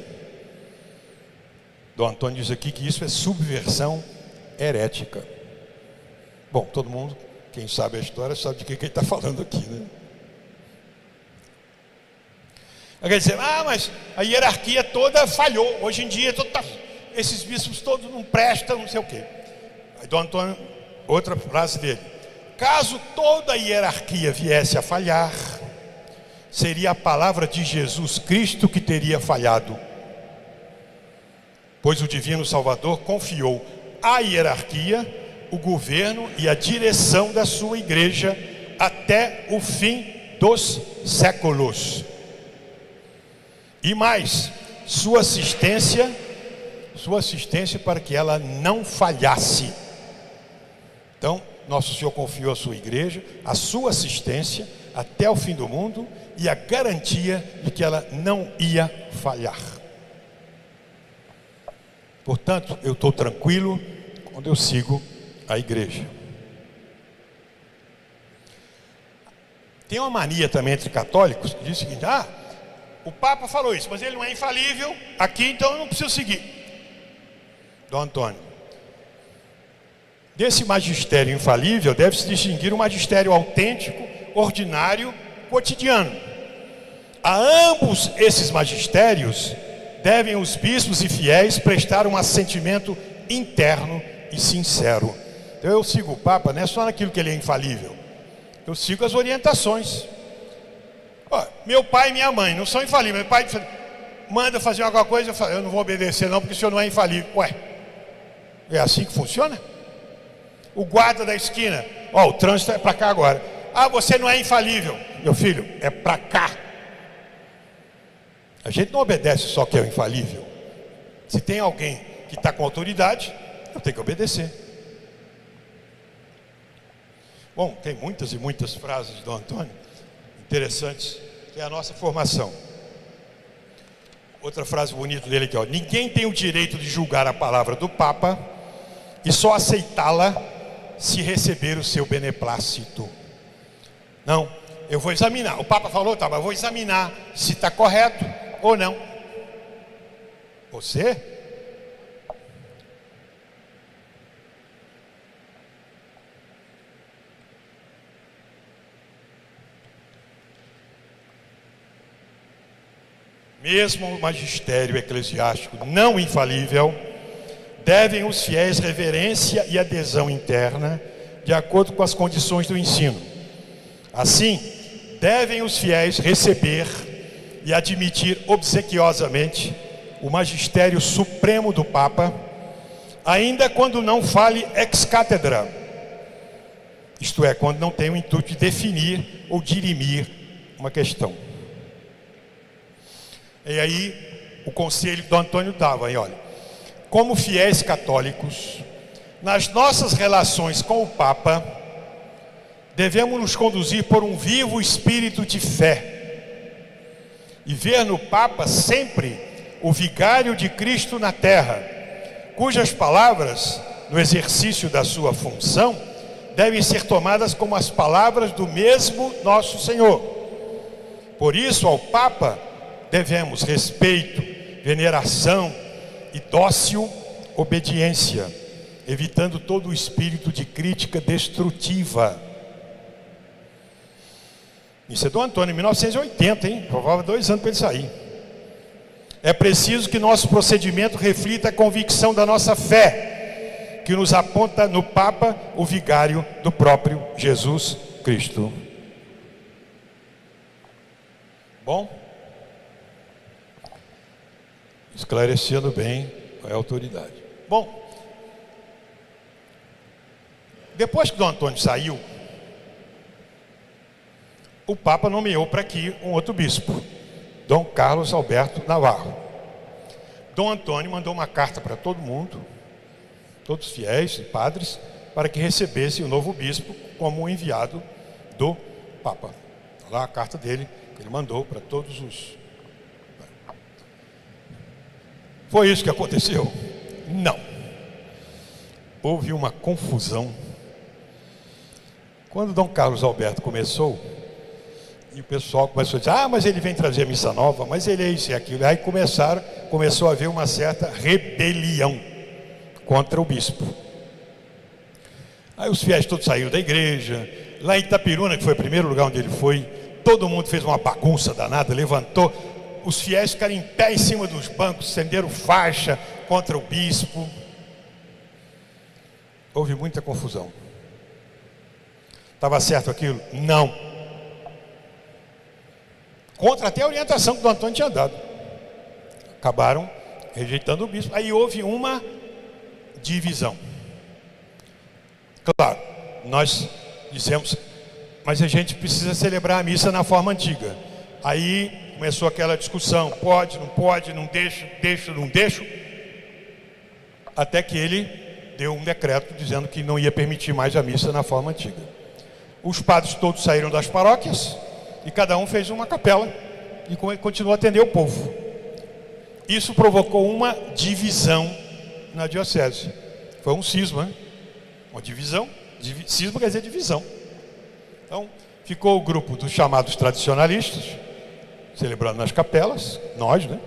Dom Antônio diz aqui que isso é subversão herética. Bom, todo mundo, quem sabe a história, sabe de que ele está falando aqui, né? Quer dizer, mas a hierarquia toda falhou. Hoje em dia, esses bispos todos não prestam, não sei o quê. Aí Dom Antônio, outra frase dele. Caso toda a hierarquia viesse a falhar, seria a palavra de Jesus Cristo que teria falhado. Pois o Divino Salvador confiou à hierarquia o governo e a direção da sua igreja até o fim dos séculos. E mais, sua assistência para que ela não falhasse. Então, Nosso Senhor confiou à sua igreja, a sua assistência até o fim do mundo e a garantia de que ela não ia falhar. Portanto, eu estou tranquilo quando eu sigo a igreja. Tem uma mania também entre católicos que diz o seguinte, o Papa falou isso, mas ele não é infalível aqui, então eu não preciso seguir. Dom Antônio, desse magistério infalível deve-se distinguir um magistério autêntico, ordinário, cotidiano. A ambos esses magistérios devem os bispos e fiéis prestar um assentimento interno e sincero. Então eu sigo o Papa, não é só naquilo que ele é infalível, eu sigo as orientações. Meu pai e minha mãe não são infalíveis. Meu pai manda fazer alguma coisa, eu falo, eu não vou obedecer não, porque o senhor não é infalível. É assim que funciona? O guarda da esquina, o trânsito é para cá agora. Ah, você não é infalível. Meu filho, é para cá. A gente não obedece só que é o infalível. Se tem alguém que está com autoridade, eu tenho que obedecer. Bom, tem muitas e muitas frases do Antônio interessantes, que é a nossa formação. Outra frase bonita dele aqui, ó: ninguém tem o direito de julgar a palavra do Papa e só aceitá-la se receber o seu beneplácito. Não, eu vou examinar. O Papa falou, tá, mas eu vou examinar se está correto ou não. Você? Mesmo o magistério eclesiástico não infalível, devem os fiéis reverência e adesão interna, de acordo com as condições do ensino. Assim, devem os fiéis receber e admitir obsequiosamente o magistério supremo do Papa, ainda quando não fale ex cathedra, isto é, quando não tem o intuito de definir ou dirimir uma questão. E aí, o conselho do Antônio dava, aí, olha: como fiéis católicos, nas nossas relações com o Papa, devemos nos conduzir por um vivo espírito de fé e ver no Papa sempre o vigário de Cristo na terra, cujas palavras, no exercício da sua função, devem ser tomadas como as palavras do mesmo nosso Senhor. Por isso, ao Papa devemos respeito, veneração e dócil obediência, evitando todo o espírito de crítica destrutiva. Isso é do Antônio, em 1980, hein? Provava 2 anos para ele sair. É preciso que nosso procedimento reflita a convicção da nossa fé, que nos aponta no Papa o vigário do próprio Jesus Cristo. Bom? Esclarecendo bem a autoridade. Bom, depois que Dom Antônio saiu, o Papa nomeou para aqui um outro bispo, Dom Carlos Alberto Navarro. Dom Antônio mandou uma carta para todo mundo, todos os fiéis e padres, para que recebessem o novo bispo como um enviado do Papa. Lá a carta dele, que ele mandou para todos os... Foi isso que aconteceu? Não. Houve uma confusão. Quando Dom Carlos Alberto começou, e o pessoal começou a dizer: ah, mas ele vem trazer a missa nova, mas ele é isso e aquilo. Aí começou a haver uma certa rebelião contra o bispo. Aí os fiéis todos saíram da igreja. Lá em Itapiruna, que foi o primeiro lugar onde ele foi, todo mundo fez uma bagunça danada, levantou. Os fiéis ficaram em pé em cima dos bancos, estenderam faixa contra o bispo. Houve muita confusão. Estava certo aquilo? Não. Contra até a orientação que o Dom Antônio tinha dado. Acabaram rejeitando o bispo. Aí houve uma divisão. Claro, nós dissemos, mas a gente precisa celebrar a missa na forma antiga. Aí começou aquela discussão: pode, não deixo, não deixo. Até que ele deu um decreto dizendo que não ia permitir mais a missa na forma antiga. Os padres todos saíram das paróquias e cada um fez uma capela e continuou a atender o povo. Isso provocou uma divisão na diocese. Foi um cisma, né? Uma divisão. Cisma quer dizer divisão. Então ficou o grupo dos chamados tradicionalistas, celebrando nas capelas, nós, né?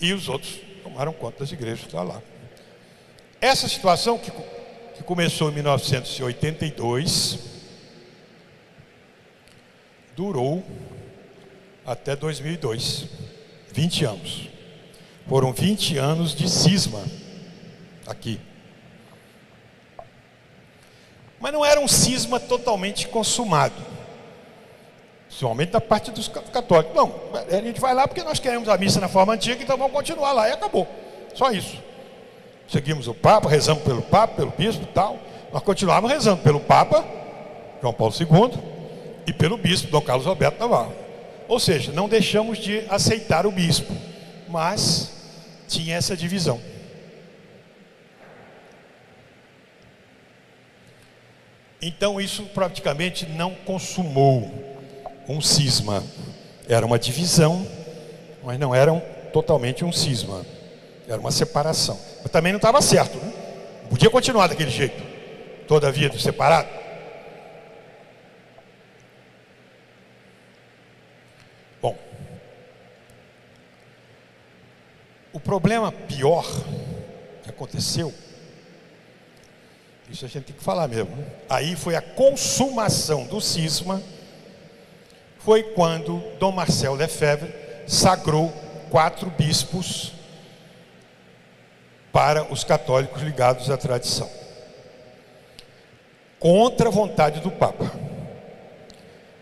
E os outros tomaram conta das igrejas, está lá. Essa situação que começou em 1982, durou até 2002, 20 anos. Foram 20 anos de cisma aqui. Mas não era um cisma totalmente consumado, principalmente da parte dos católicos. Não, a gente vai lá porque nós queremos a missa na forma antiga, então vamos continuar lá, e acabou. Só isso. Seguimos o Papa, rezamos pelo Papa, pelo bispo e tal. Nós continuávamos rezando pelo Papa João Paulo II e pelo bispo Dom Carlos Alberto Navarro. Ou seja, não deixamos de aceitar o bispo, mas tinha essa divisão. Então isso praticamente não consumou um cisma. Era uma divisão, mas não era totalmente um cisma. Era uma separação. Mas também não estava certo, né? Não podia continuar daquele jeito, toda a vida separado. Bom, o problema pior que aconteceu, isso a gente tem que falar mesmo, né? Aí foi a consumação do cisma, foi quando Dom Marcel Lefebvre sagrou 4 bispos para os católicos ligados à tradição, contra a vontade do Papa.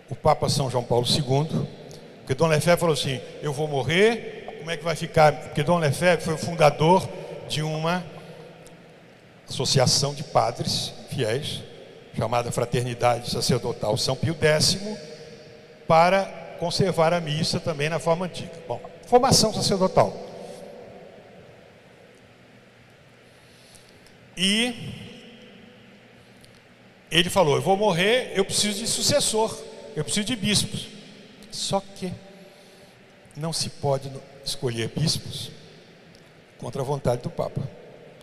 O Papa São João Paulo II, porque Dom Lefebvre falou assim: eu vou morrer, como é que vai ficar? Porque Dom Lefebvre foi o fundador de uma associação de padres fiéis, chamada Fraternidade Sacerdotal São Pio X, para conservar a missa também na forma antiga. Bom, formação sacerdotal. E ele falou: eu vou morrer, eu preciso de sucessor, eu preciso de bispos. Só que não se pode escolher bispos contra a vontade do Papa.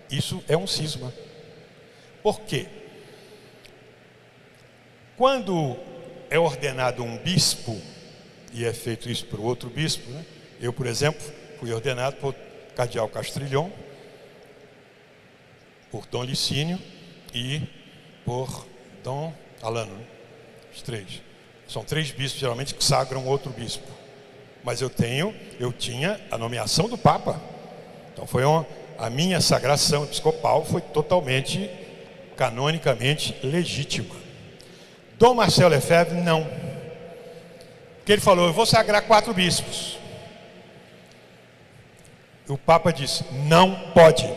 Isso é um cisma. Por quê? Quando é ordenado um bispo, e é feito isso por outro bispo, né? Eu, por exemplo, fui ordenado por Cardeal Castrilhon, por Dom Licínio e por Dom Alano, né? Os 3. São 3 bispos geralmente que sagram outro bispo. Mas eu tinha a nomeação do Papa. Então a minha sagração episcopal foi totalmente, canonicamente legítima. Dom Marcel Lefebvre não. Porque ele falou: eu vou sagrar 4 bispos. E o Papa disse: não pode.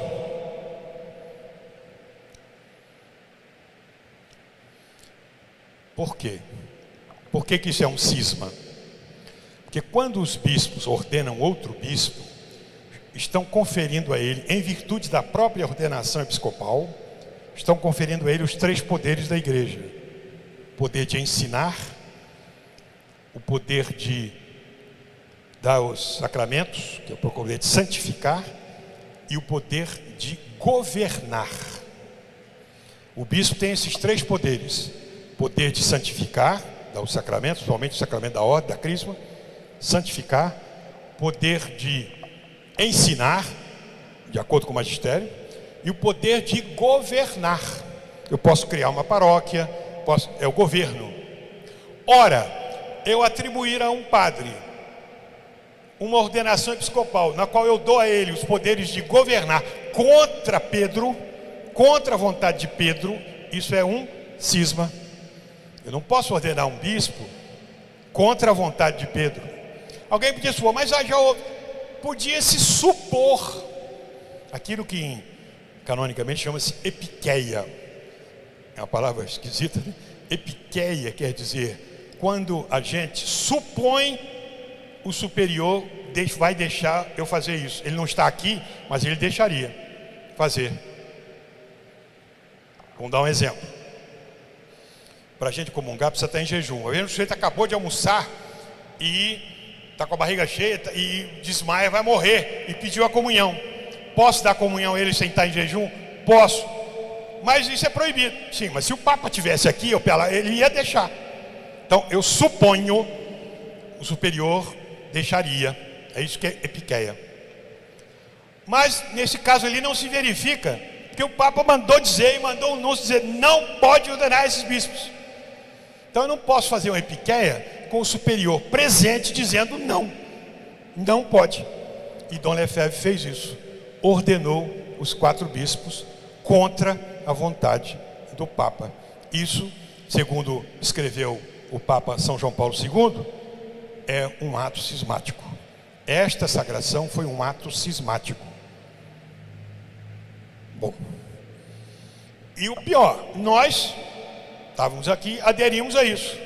Por quê? Por que isso é um cisma? Porque quando os bispos ordenam outro bispo, estão conferindo a ele, em virtude da própria ordenação episcopal, estão conferindo a ele os 3 poderes da igreja: o poder de ensinar, o poder de dar os sacramentos, que é o poder de santificar, e o poder de governar. O bispo tem esses 3 poderes: poder de santificar, dar os sacramentos, principalmente o sacramento da ordem, da crisma, santificar, poder de ensinar, de acordo com o magistério, e o poder de governar. Eu posso criar uma paróquia, é o governo. Ora, eu atribuir a um padre uma ordenação episcopal, na qual eu dou a ele os poderes de governar contra Pedro, contra a vontade de Pedro, isso é um cisma. Eu não posso ordenar um bispo contra a vontade de Pedro. Alguém podia supor, mas já podia se supor aquilo que canonicamente chama-se epiqueia. É uma palavra esquisita, né? Epiqueia quer dizer quando a gente supõe o superior vai deixar eu fazer isso. Ele não está aqui, mas ele deixaria fazer. Vamos dar um exemplo. Para a gente comungar precisa estar em jejum. O sujeito acabou de almoçar e está com a barriga cheia e desmaia, vai morrer, e pediu a comunhão. Posso dar comunhão a ele sem estar em jejum? Posso. Mas isso é proibido. Sim, mas se o Papa estivesse aqui, ele ia deixar. Então eu suponho o superior deixaria. É isso que é epiqueia. Mas nesse caso ali não se verifica, porque o Papa mandou dizer e mandou o anúncio dizer: não pode ordenar esses bispos. Então eu não posso fazer uma epiqueia com o superior presente dizendo não, não pode. E Dom Lefebvre fez isso, ordenou os 4 bispos contra a vontade do Papa. Isso, segundo escreveu o Papa São João Paulo II, é um ato cismático. Esta sagração foi um ato cismático. Bom, e o pior, nós estávamos aqui, aderimos a isso.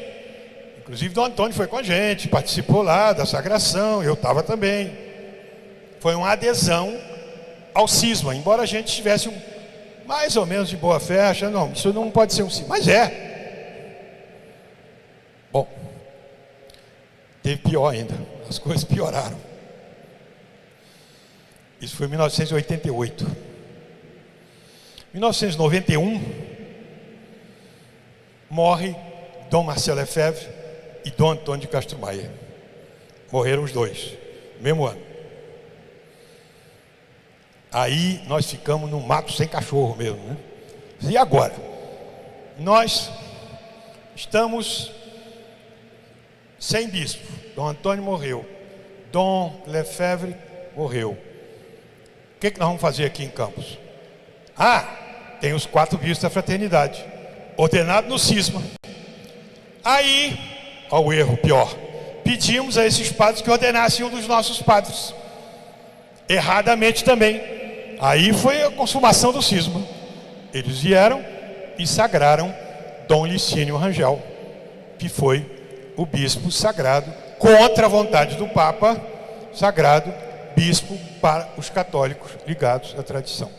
Inclusive Dom Antônio foi com a gente, participou lá da sagração, eu estava também. Foi uma adesão ao cisma, embora a gente tivesse mais ou menos de boa fé, achando, não, isso não pode ser um cisma, mas é. Bom, teve pior ainda, as coisas pioraram. Isso foi em 1988. Em 1991, morre Dom Marcelo Lefebvre e Dom Antônio de Castro Maia. Morreram os dois, no mesmo ano. Aí nós ficamos no mato sem cachorro mesmo, né? E agora? Nós estamos sem bispo. Dom Antônio morreu. Dom Lefebvre morreu. O que nós vamos fazer aqui em Campos? Tem os 4 bispos da fraternidade, ordenado no cisma. Aí, ao erro pior, pedimos a esses padres que ordenassem um dos nossos padres. Erradamente também. Aí foi a consumação do cisma. Eles vieram e sagraram Dom Licínio Rangel, que foi o bispo sagrado, contra a vontade do Papa, sagrado bispo para os católicos ligados à tradição.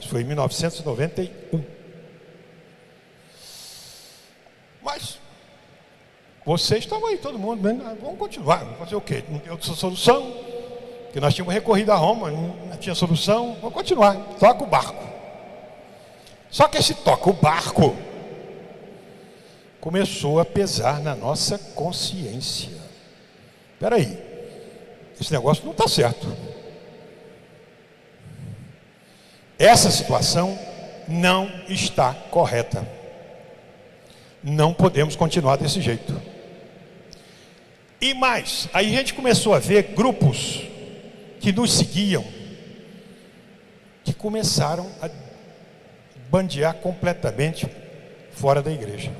Foi em 1991. Mas vocês estavam aí, todo mundo, vamos continuar, vamos fazer o quê? Não tem outra solução, porque nós tínhamos recorrido a Roma, não tinha solução, vamos continuar, toca o barco. Só que esse toca o barco começou a pesar na nossa consciência. Espera aí, esse negócio não está certo. Essa situação não está correta. Não podemos continuar desse jeito. E mais, aí a gente começou a ver grupos que nos seguiam, que começaram a bandear completamente fora da igreja.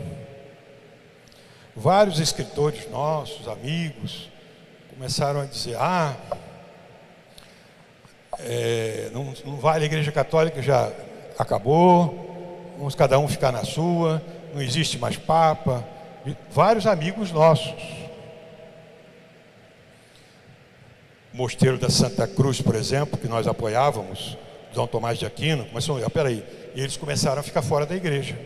Vários escritores nossos, amigos, começaram a dizer, não vale, a igreja católica já acabou, vamos cada um ficar na sua, não existe mais Papa. E vários amigos nossos. O Mosteiro da Santa Cruz, por exemplo, que nós apoiávamos, Dom Tomás de Aquino, começou a peraí, e eles começaram a ficar fora da igreja.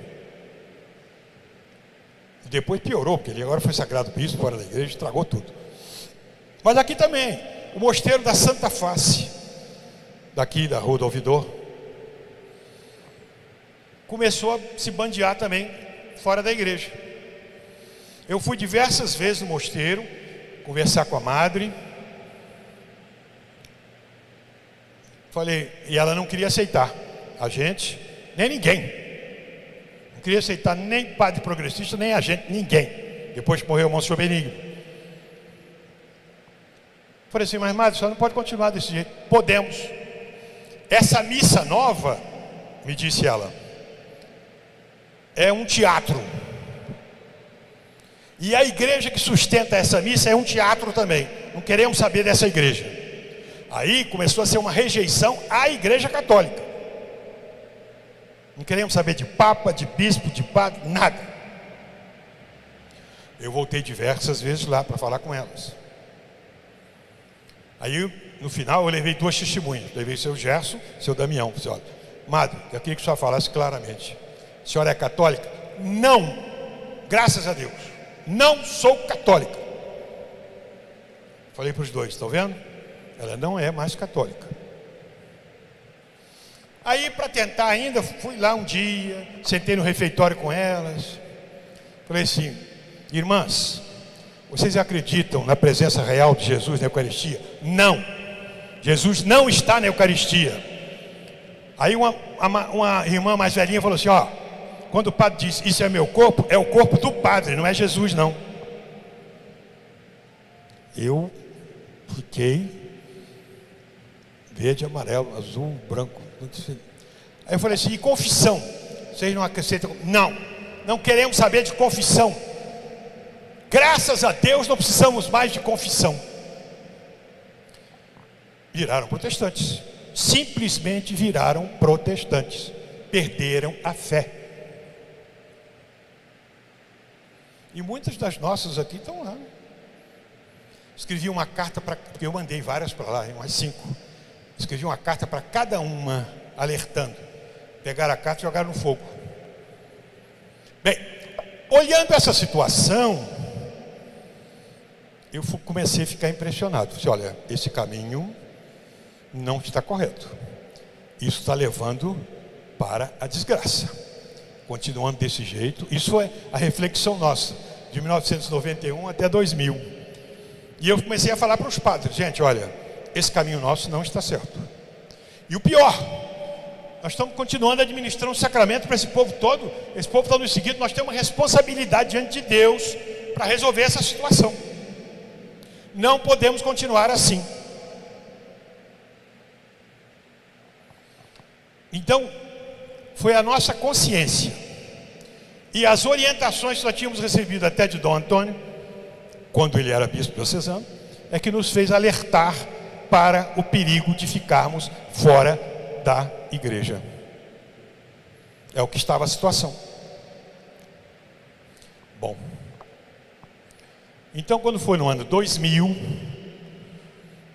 Depois piorou, porque ele agora foi sagrado bispo fora da igreja, estragou tudo. Mas aqui também, o Mosteiro da Santa Face, daqui da Rua do Ouvidor, começou a se bandear também fora da igreja. Eu fui diversas vezes no mosteiro conversar com a madre, falei, e ela não queria aceitar a gente, nem ninguém. Não queria aceitar nem padre progressista, nem a gente, ninguém. Depois que morreu o Monsenhor Benigno. Falei assim, mas madre, a senhora não pode continuar desse jeito. Podemos. Essa missa nova, me disse ela, é um teatro. E a igreja que sustenta essa missa é um teatro também. Não queremos saber dessa igreja. Aí começou a ser uma rejeição à igreja católica. Não queremos saber de papa, de bispo, de padre, nada. Eu voltei diversas vezes lá para falar com elas. Aí no final eu levei 2 testemunhas. Levei seu Gerson, seu Damião. Falei, olha, madre, eu queria que a senhora falasse claramente. A senhora é católica? Não, graças a Deus, não sou católica. Falei para os dois, estão vendo? Ela não é mais católica. Aí para tentar ainda, fui lá um dia, sentei no refeitório com elas. Falei assim, irmãs, vocês acreditam na presença real de Jesus na Eucaristia? Não, Jesus não está na Eucaristia. Aí uma irmã mais velhinha falou assim, quando o padre diz, isso é meu corpo, é o corpo do padre, não é Jesus não. Eu fiquei verde, amarelo, azul, branco. Aí eu falei assim, e confissão? Vocês não acrescentam? Não, não queremos saber de confissão. Graças a Deus não precisamos mais de confissão. Viraram protestantes. Simplesmente viraram protestantes. Perderam a fé. E muitas das nossas aqui estão lá. Escrevi uma carta para... Porque eu mandei várias para lá, umas 5. Escrevi uma carta para cada uma, alertando. Pegaram a carta e jogaram no fogo. Bem, olhando essa situação, eu comecei a ficar impressionado. Disse, olha, esse caminho não está correto. Isso está levando para a desgraça. Continuando desse jeito, isso é a reflexão nossa, de 1991 até 2000. E eu comecei a falar para os padres, gente, olha, esse caminho nosso não está certo. E o pior, nós estamos continuando administrando um sacramento para esse povo todo. Esse povo está nos seguindo, nós temos uma responsabilidade diante de Deus para resolver essa situação. Não podemos continuar assim. Então, foi a nossa consciência e as orientações que nós tínhamos recebido até de Dom Antônio, quando ele era bispo diocesano, é que nos fez alertar para o perigo de ficarmos fora da igreja. É o que estava a situação. Bom, então quando foi no ano 2000,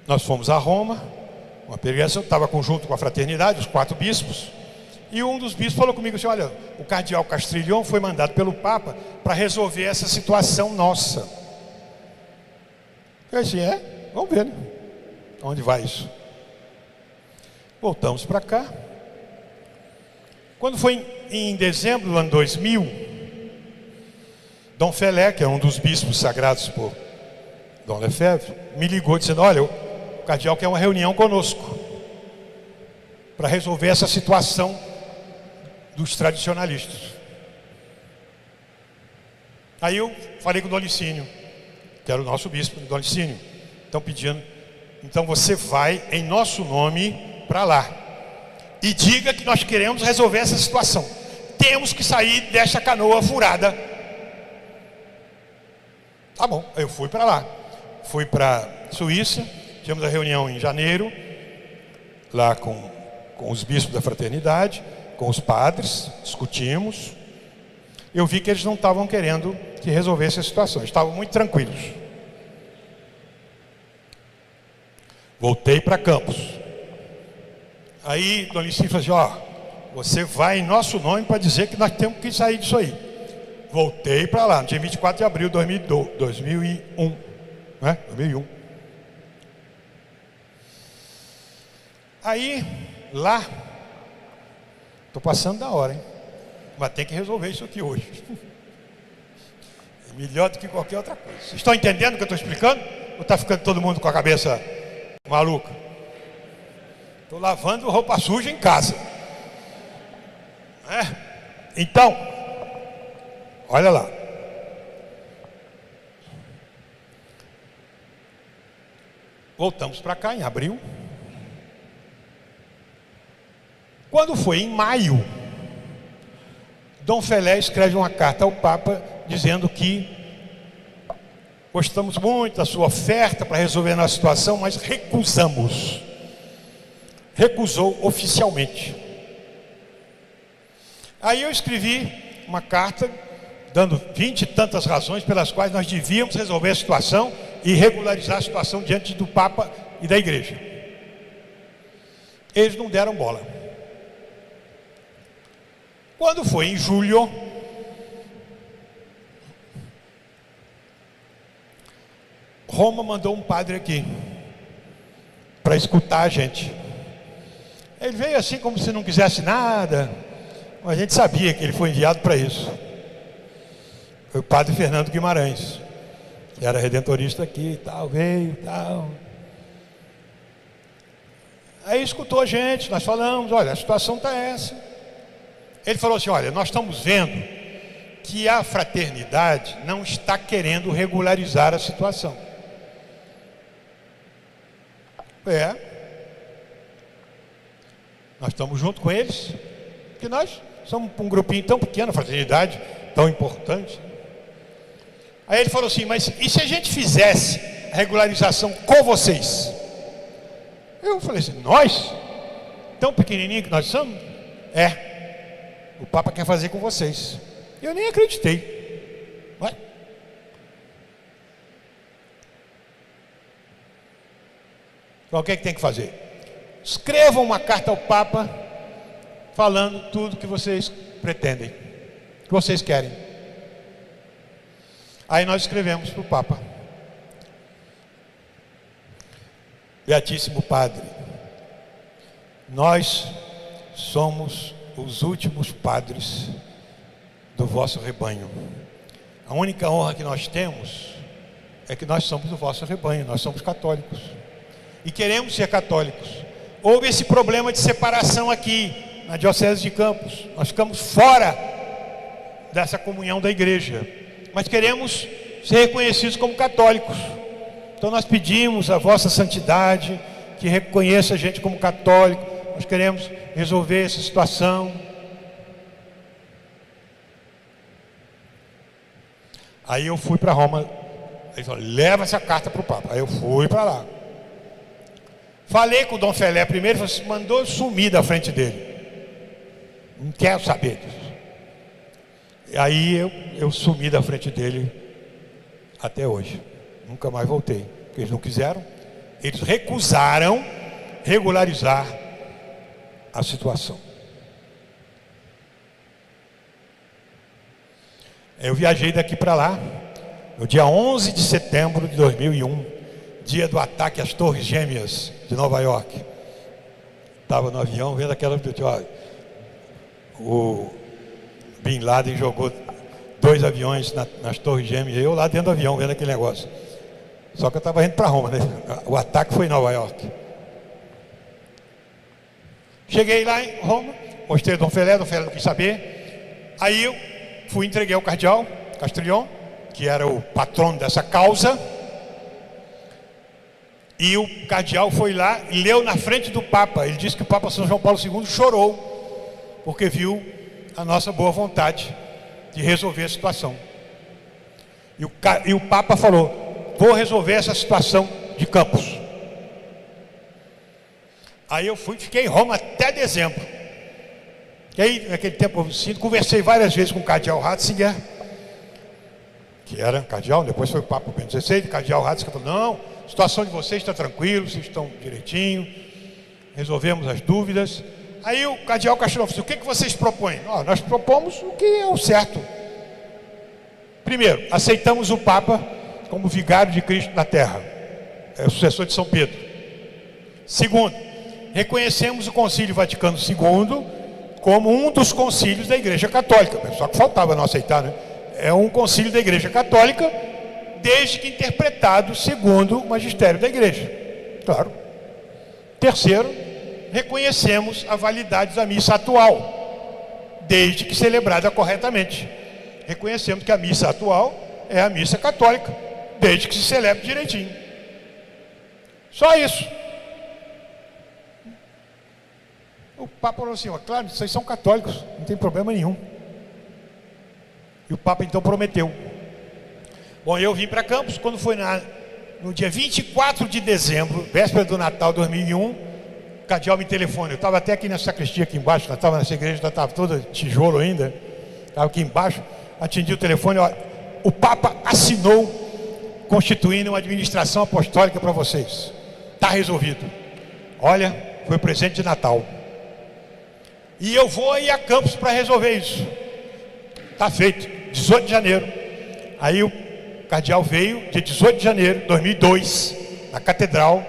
nós fomos a Roma, uma peregrinação, estava junto com a fraternidade, os 4 bispos, e um dos bispos falou comigo assim, olha, o cardeal Castrillon foi mandado pelo Papa para resolver essa situação nossa. Eu disse, vamos ver, né? Onde vai isso? Voltamos para cá. Quando foi em dezembro do ano 2000, Dom Felé, que é um dos bispos sagrados por Dom Lefebvre, me ligou dizendo, olha, o cardeal quer uma reunião conosco para resolver essa situação dos tradicionalistas. Aí eu falei com o Dom Licínio, que era o nosso bispo, Dom Licínio, estão pedindo, então você vai em nosso nome para lá e diga que nós queremos resolver essa situação. Temos que sair dessa canoa furada. Tá bom, eu fui para lá. Fui para Suíça, tivemos a reunião em janeiro, lá com os bispos da fraternidade, com os padres, discutimos. Eu vi que eles não estavam querendo que resolvesse a situação, estavam muito tranquilos. Voltei para Campos. Aí Dom Licínio falou assim, você vai em nosso nome para dizer que nós temos que sair disso aí. Voltei para lá, no dia 24 de abril de 2001. Né? 2001. Aí, lá, estou passando da hora, hein? Mas tem que resolver isso aqui hoje. É melhor do que qualquer outra coisa. Vocês estão entendendo o que eu estou explicando? Ou está ficando todo mundo com a cabeça maluca? Estou lavando roupa suja em casa. Então, olha lá. Voltamos para cá em abril. Quando foi em maio, Dom Felé escreve uma carta ao Papa dizendo que gostamos muito da sua oferta para resolver a nossa situação, mas recusamos. Recusou oficialmente. Aí eu escrevi uma carta dando 20 e tantas razões pelas quais nós devíamos resolver a situação e regularizar a situação diante do Papa e da Igreja. Eles não deram bola. Quando foi em julho, Roma mandou um padre aqui para escutar a gente. Ele veio assim como se não quisesse nada, mas a gente sabia que ele foi enviado para isso. Foi o padre Fernando Guimarães, que era redentorista aqui e tal, veio e tal. Aí escutou a gente, nós falamos, olha, a situação está essa. Ele falou assim, olha, nós estamos vendo que a fraternidade não está querendo regularizar a situação. Nós estamos junto com eles, porque nós somos um grupinho tão pequeno, fraternidade tão importante. Aí ele falou assim, mas e se a gente fizesse a regularização com vocês? Eu falei assim, nós? Tão pequenininho que nós somos? O Papa quer fazer com vocês. Eu nem acreditei. Então, o que é que tem que fazer? Escrevam uma carta ao Papa falando tudo que vocês pretendem, que vocês querem. Aí nós escrevemos para o Papa: Beatíssimo Padre, nós somos os últimos padres do vosso rebanho. A única honra que nós temos é que nós somos do vosso rebanho, nós somos católicos e queremos ser católicos. Houve esse problema de separação aqui na Diocese de Campos, nós ficamos fora dessa comunhão da igreja, mas queremos ser reconhecidos como católicos. Então nós pedimos a vossa santidade que reconheça a gente como católico. Nós queremos resolver essa situação. Aí eu fui para Roma. Ele falou: leva essa carta para o Papa. Aí eu fui para lá. Falei com o Dom Felé primeiro, ele falou, mandou sumir da frente dele. Não quero saber disso. E aí eu sumi da frente dele até hoje. Nunca mais voltei. Porque eles não quiseram. Eles recusaram regularizar a situação. Eu viajei daqui para lá no dia 11 de setembro de 2001, dia do ataque às Torres Gêmeas de Nova York. Estava no avião vendo aquela... O Bin Laden jogou 2 aviões nas Torres Gêmeas, eu lá dentro do avião vendo aquele negócio. Só que eu estava indo para Roma, né? O ataque foi em Nova York. Cheguei lá em Roma, mostrei o Dom Felé não quis saber. Aí eu fui entreguei ao cardeal Castrillon, que era o patrono dessa causa. E o cardeal foi lá e leu na frente do Papa. Ele disse que o Papa São João Paulo II chorou, porque viu a nossa boa vontade de resolver a situação. E o Papa falou: vou resolver essa situação de Campos. Aí eu fiquei em Roma até dezembro. E aí, naquele tempo, eu conversei várias vezes com o cardeal Ratzinger, que era cardeal, depois foi o Papa Bento XVI, o cardeal Ratzinger falou: não, a situação de vocês está tranquila, vocês estão direitinho, resolvemos as dúvidas. Aí o cardeal Castrillon falou: o que vocês propõem? Nós propomos o que é o certo. Primeiro, aceitamos o Papa como vigário de Cristo na terra, é o sucessor de São Pedro. Segundo, reconhecemos o Concílio Vaticano II como um dos concílios da Igreja Católica. Só que faltava não aceitar, né? É um concílio da Igreja Católica, desde que interpretado segundo o magistério da Igreja. Claro. Terceiro, reconhecemos a validade da missa atual, desde que celebrada corretamente. Reconhecemos que a missa atual é a missa católica, desde que se celebre direitinho. Só isso. O Papa falou assim: claro, vocês são católicos, não tem problema nenhum. E o Papa então prometeu. Bom, eu vim para Campos, quando foi no dia 24 de dezembro, véspera do Natal 2001, o cardeal me telefona. Eu estava até aqui nessa sacristia aqui embaixo, nós estava nessa igreja, estava toda tijolo ainda, estava aqui embaixo, atendi o telefone, ó, o Papa assinou constituindo uma administração apostólica para vocês. Está resolvido. Olha, foi presente de Natal. E eu vou aí a Campos para resolver isso. Está feito, 18 de janeiro. Aí o cardeal veio, dia 18 de janeiro de 2002, na catedral,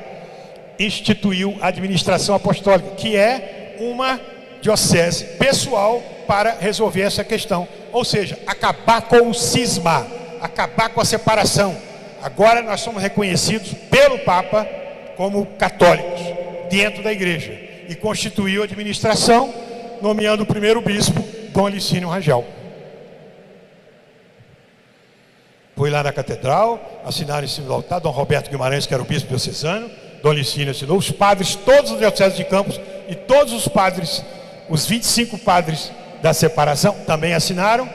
instituiu a administração apostólica, que é uma diocese pessoal para resolver essa questão. Ou seja, acabar com o cisma, acabar com a separação. Agora nós somos reconhecidos pelo Papa como católicos dentro da igreja. E constituiu a administração, nomeando o primeiro bispo, Dom Licínio Rangel. Fui lá na catedral, assinaram em cima do altar, Dom Roberto Guimarães, que era o bispo diocesano, Dom Licínio assinou, os padres, todos os dioceses de Campos e todos os padres, os 25 padres da separação também assinaram,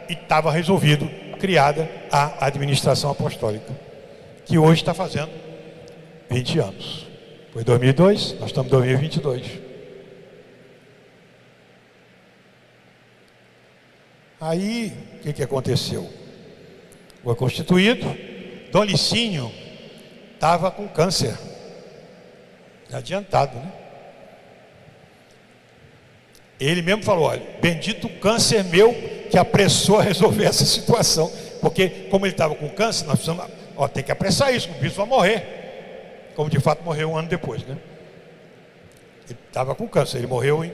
e estava resolvido, criada a administração apostólica, que hoje está fazendo 20 anos. Foi 2002, nós estamos em 2022. Aí, o que aconteceu? Foi constituído, Dom Licínio estava com câncer. Adiantado, né? Ele mesmo falou: olha, bendito o câncer meu que apressou a resolver essa situação. Porque como ele estava com câncer, nós precisamos, tem que apressar isso, o bispo vai morrer. Como de fato morreu um ano depois, né? Ele estava com câncer, ele morreu em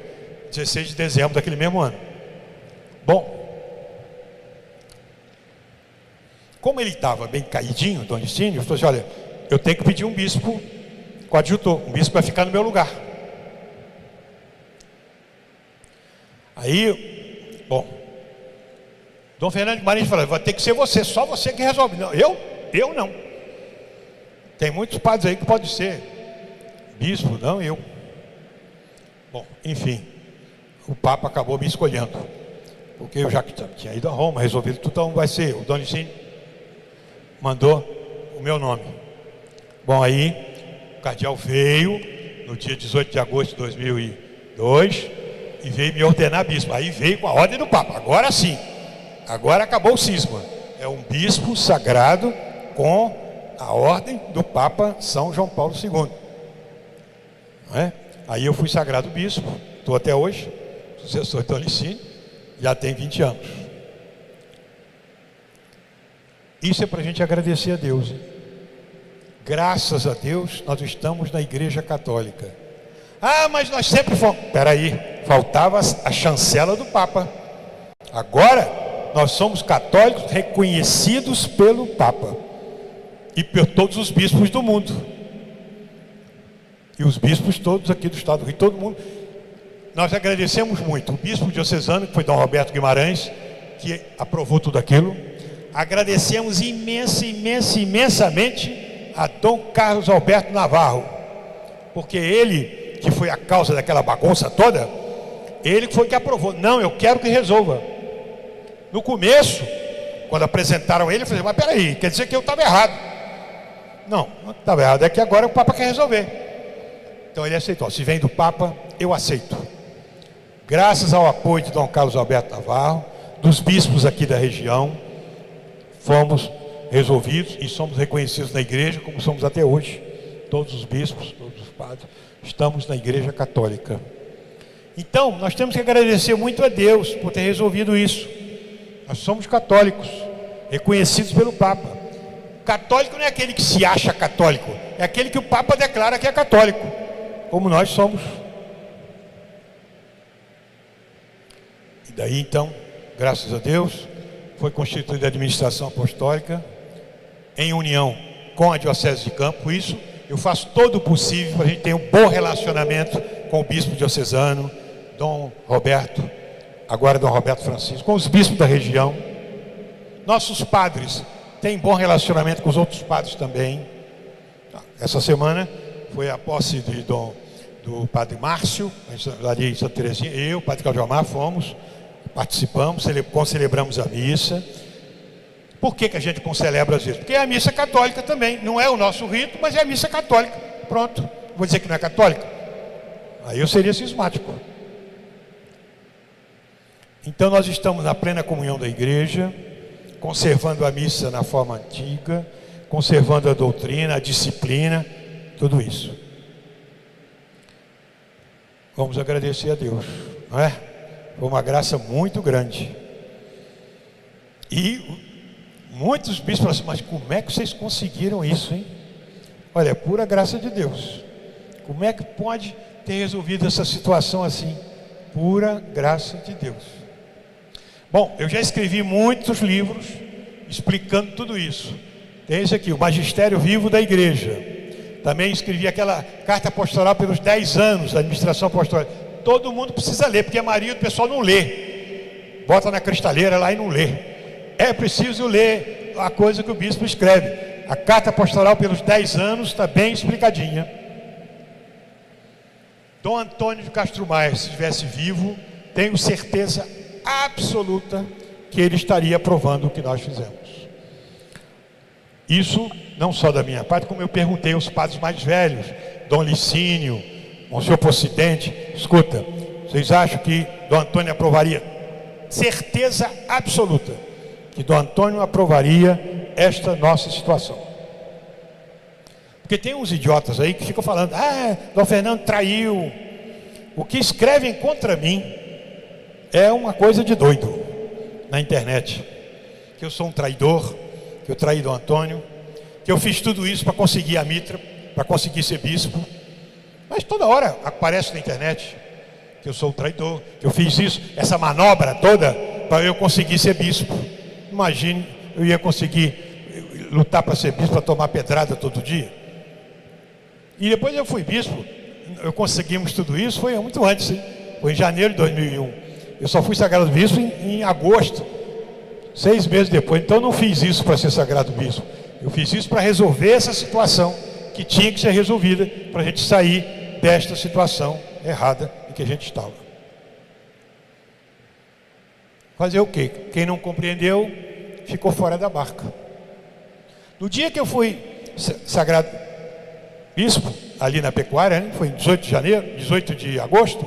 16 de dezembro daquele mesmo ano. Bom, como ele estava bem caidinho, Dom Licínio, falou assim: olha, eu tenho que pedir um bispo coadjutor, um bispo vai ficar no meu lugar. Aí, bom, Dom Fernando Guimarães falou: vai ter que ser você, só você que resolve. Não, eu não. Tem muitos padres aí que pode ser bispo, não eu. Bom, enfim, o Papa acabou me escolhendo, porque eu já tinha ido a Roma, resolvido tudo, então vai ser, o Dom Licínio mandou o meu nome. Bom, aí o cardeal veio no dia 18 de agosto de 2002 e veio me ordenar bispo. Aí veio com a ordem do Papa. Agora sim, agora acabou o cisma. É um bispo sagrado com a ordem do Papa São João Paulo II. Não é? Aí eu fui sagrado bispo, estou até hoje, sucessor de Dom Licínio, já tem 20 anos. Isso é para a gente agradecer a Deus, hein? Graças a Deus nós estamos na Igreja Católica. Ah, mas nós sempre fomos. Espera aí, faltava a chancela do Papa. Agora nós somos católicos reconhecidos pelo Papa e por todos os bispos do mundo. E os bispos todos aqui do estado do Rio, todo mundo. Nós agradecemos muito o bispo diocesano, que foi Dom Roberto Guimarães, que aprovou tudo aquilo. Agradecemos imensamente a Dom Carlos Alberto Navarro, porque ele, que foi a causa daquela bagunça toda, ele foi que aprovou. Não, eu quero que resolva. No começo, quando apresentaram ele, eu falei: mas peraí, quer dizer que eu estava errado. Não estava errado, é que agora o Papa quer resolver. Então ele aceitou. Se vem do Papa, eu aceito. Graças ao apoio de Dom Carlos Alberto Navarro, dos bispos aqui da região, fomos resolvidos e somos reconhecidos na igreja, como somos até hoje. Todos os bispos, todos os padres, estamos na Igreja Católica. Então, nós temos que agradecer muito a Deus por ter resolvido isso. Nós somos católicos, reconhecidos pelo Papa. Católico não é aquele que se acha católico, é aquele que o Papa declara que é católico, como nós somos. E daí então, graças a Deus, foi constituída a administração apostólica em união com a Diocese de Campo. Isso eu faço todo o possível para a gente ter um bom relacionamento com o bispo diocesano, Dom Roberto, agora Dom Roberto Francisco, com os bispos da região. Nossos padres têm bom relacionamento com os outros padres também. Essa semana foi a posse do padre Márcio, ali em Santa Teresinha. Eu, o padre Claudio Amar, fomos, participamos, concelebramos a missa. Por que a gente concelebra às vezes? Porque é a missa católica também. Não é o nosso rito, mas é a missa católica. Pronto. Vou dizer que não é católica? Aí eu seria cismático. Então nós estamos na plena comunhão da igreja, conservando a missa na forma antiga, conservando a doutrina, a disciplina, tudo isso. Vamos agradecer a Deus, não é? Foi uma graça muito grande. E muitos bispos falam assim: mas como é que vocês conseguiram isso, hein? Olha, é pura graça de Deus. Como é que pode ter resolvido essa situação assim? Pura graça de Deus. Bom, eu já escrevi muitos livros explicando tudo isso. Tem esse aqui, o Magistério Vivo da Igreja. Também escrevi aquela carta pastoral pelos 10 anos da administração apostólica. Todo mundo precisa ler, porque a maioria do pessoal não lê. Bota na cristaleira lá e não lê. É preciso ler a coisa que o bispo escreve. A carta pastoral pelos 10 anos está bem explicadinha. Dom Antônio de Castro Maia, se estivesse vivo, tenho certeza absoluta que ele estaria aprovando o que nós fizemos. Isso não só da minha parte, como eu perguntei aos padres mais velhos, Dom Licínio, Monsenhor Possidente: escuta, vocês acham que Dom Antônio aprovaria? Certeza absoluta que Dom Antônio aprovaria esta nossa situação. Porque tem uns idiotas aí que ficam falando: Dom Fernando traiu. O que escrevem contra mim é uma coisa de doido na internet. Que eu sou um traidor, que eu traí Dom Antônio, que eu fiz tudo isso para conseguir a mitra, para conseguir ser bispo. Mas toda hora aparece na internet que eu sou um traidor, que eu fiz isso, essa manobra toda para eu conseguir ser bispo. Imagine, eu ia conseguir lutar para ser bispo, para tomar pedrada todo dia. E depois eu fui bispo, eu conseguimos tudo isso, foi muito antes, hein? Foi em janeiro de 2001. Eu só fui sagrado bispo em agosto, 6 meses depois. Então eu não fiz isso para ser sagrado bispo. Eu fiz isso para resolver essa situação que tinha que ser resolvida, para a gente sair desta situação errada em que a gente estava. Fazer o quê? Quem não compreendeu, ficou fora da barca. No dia que eu fui sagrado bispo, ali na Pecuária, né? Foi em 18 de agosto,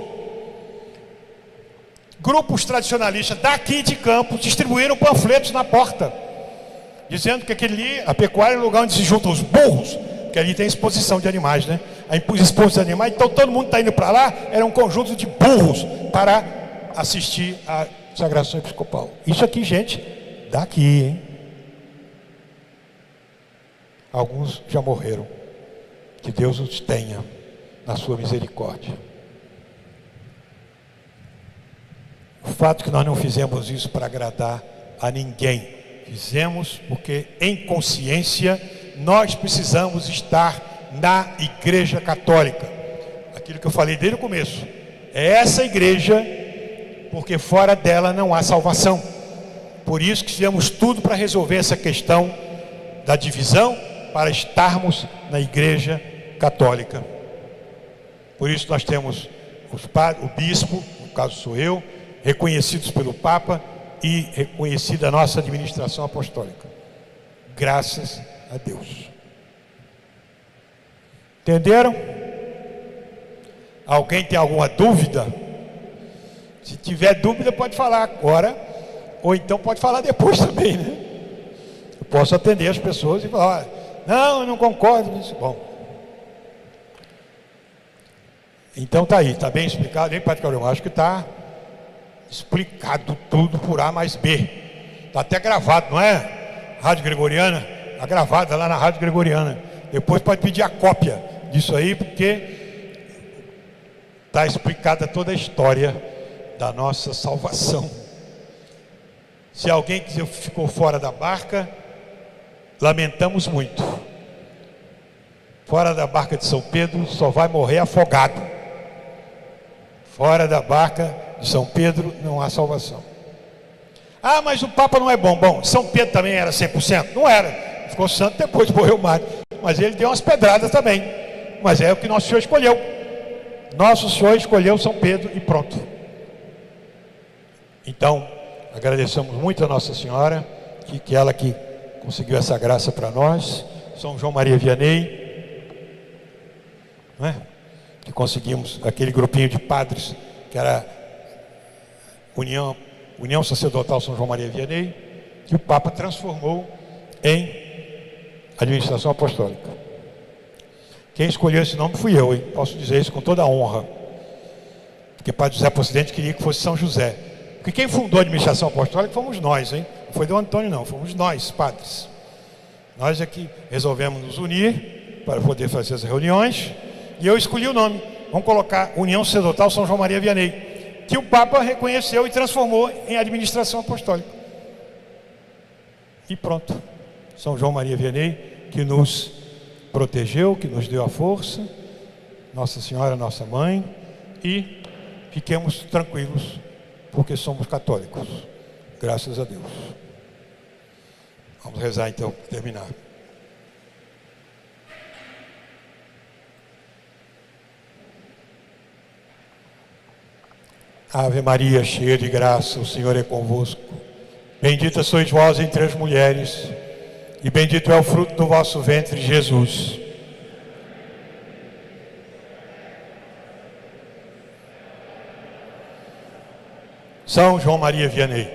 grupos tradicionalistas daqui de Campos distribuíram panfletos na porta, dizendo que a Pecuária é o lugar onde se juntam os burros, que ali tem exposição de animais, né? A exposição de animais, então todo mundo está indo para lá, era um conjunto de burros para assistir a sagração episcopal. Isso aqui, gente, daqui, hein? Alguns já morreram. Que Deus os tenha na sua misericórdia. O fato que nós não fizemos isso para agradar a ninguém, fizemos porque em consciência nós precisamos estar na Igreja Católica. Aquilo que eu falei desde o começo, é essa igreja, porque fora dela não há salvação. Por isso que fizemos tudo para resolver essa questão da divisão, para estarmos na Igreja Católica. Por isso nós temos o bispo, no caso sou eu, reconhecidos pelo Papa e reconhecida a nossa administração apostólica. Graças a Deus. Entenderam? Alguém tem alguma dúvida? Se tiver dúvida pode falar agora, ou então pode falar depois também, né? Eu posso atender as pessoas e falar: não, eu não concordo com isso. Bom, então tá aí, tá bem explicado, hein, Padre Carol? Acho que tá explicado tudo por A mais B. Tá até gravado, não é? Rádio Gregoriana, tá gravada lá na Rádio Gregoriana. Depois pode pedir a cópia disso aí, porque tá explicada toda a história da nossa salvação. Se alguém ficou fora da barca, lamentamos muito. Fora da barca de São Pedro, só vai morrer afogado. Fora da barca de São Pedro, não há salvação. Mas o Papa não é bom. Bom, São Pedro também era 100%? Não era. Ficou santo depois de morrer o mar. Mas ele deu umas pedradas também. Mas é o que Nosso Senhor escolheu. Nosso Senhor escolheu São Pedro e pronto. Então, agradecemos muito a Nossa Senhora, que ela que conseguiu essa graça para nós. São João Maria Vianney, não é? Que conseguimos aquele grupinho de padres que era União Sacerdotal São João Maria Vianney, que o Papa transformou em administração apostólica. Quem escolheu esse nome fui eu, hein? Posso dizer isso com toda a honra, porque Padre José Pocidente queria que fosse São José, porque quem fundou a administração apostólica fomos nós, hein? Não foi Dom Antônio não, fomos nós, padres. Nós é que resolvemos nos unir para poder fazer as reuniões. E eu escolhi o nome. Vamos colocar União Sacerdotal São João Maria Vianney, que o Papa reconheceu e transformou em administração apostólica. E pronto. São João Maria Vianney, que nos protegeu, que nos deu a força. Nossa Senhora, nossa mãe. E fiquemos tranquilos, porque somos católicos. Graças a Deus. Vamos rezar então, para terminar. Ave Maria, cheia de graça, o Senhor é convosco. Bendita sois vós entre as mulheres, e bendito é o fruto do vosso ventre, Jesus. São João Maria Vianney.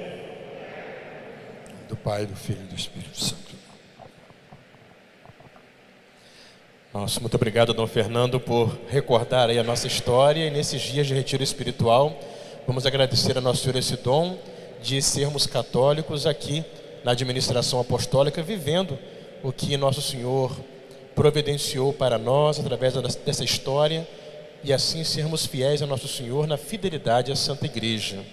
Do Pai, do Filho e do Espírito Santo. Nossa, muito obrigado, Dom Fernando, por recordar aí a nossa história. E nesses dias de retiro espiritual, vamos agradecer a Nosso Senhor esse dom de sermos católicos aqui na administração apostólica, vivendo o que Nosso Senhor providenciou para nós através dessa história, e assim sermos fiéis a Nosso Senhor na fidelidade à Santa Igreja.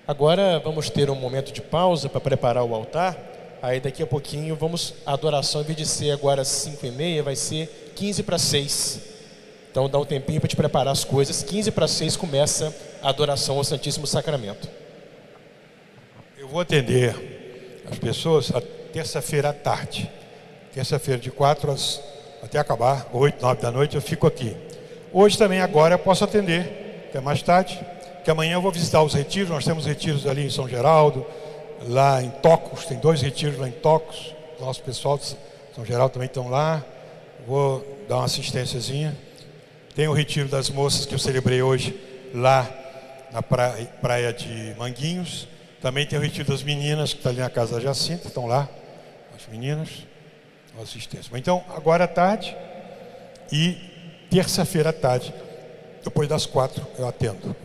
Agora vamos ter um momento de pausa para preparar o altar. Aí daqui a pouquinho a adoração, em vez de ser agora 5h30, vai ser 15:45. Então dá um tempinho para te preparar as coisas. 15:45 começa a adoração ao Santíssimo Sacramento. Eu vou atender as pessoas a terça-feira à tarde. Terça-feira de 4 até acabar, 8, 9 da noite eu fico aqui. Hoje também, agora eu posso atender, até mais tarde, que amanhã eu vou visitar os retiros. Nós temos retiros ali em São Geraldo, lá em Tocos, tem 2 retiros lá em Tocos. Nosso pessoal de São Geraldo também estão lá. Vou dar uma assistênciazinha. Tem o retiro das moças que eu celebrei hoje lá na praia de Manguinhos. Também tem o retiro das meninas, que está ali na casa da Jacinta, estão lá, as meninas, assistência. Então, agora à tarde e terça-feira à tarde, depois das 4 eu atendo.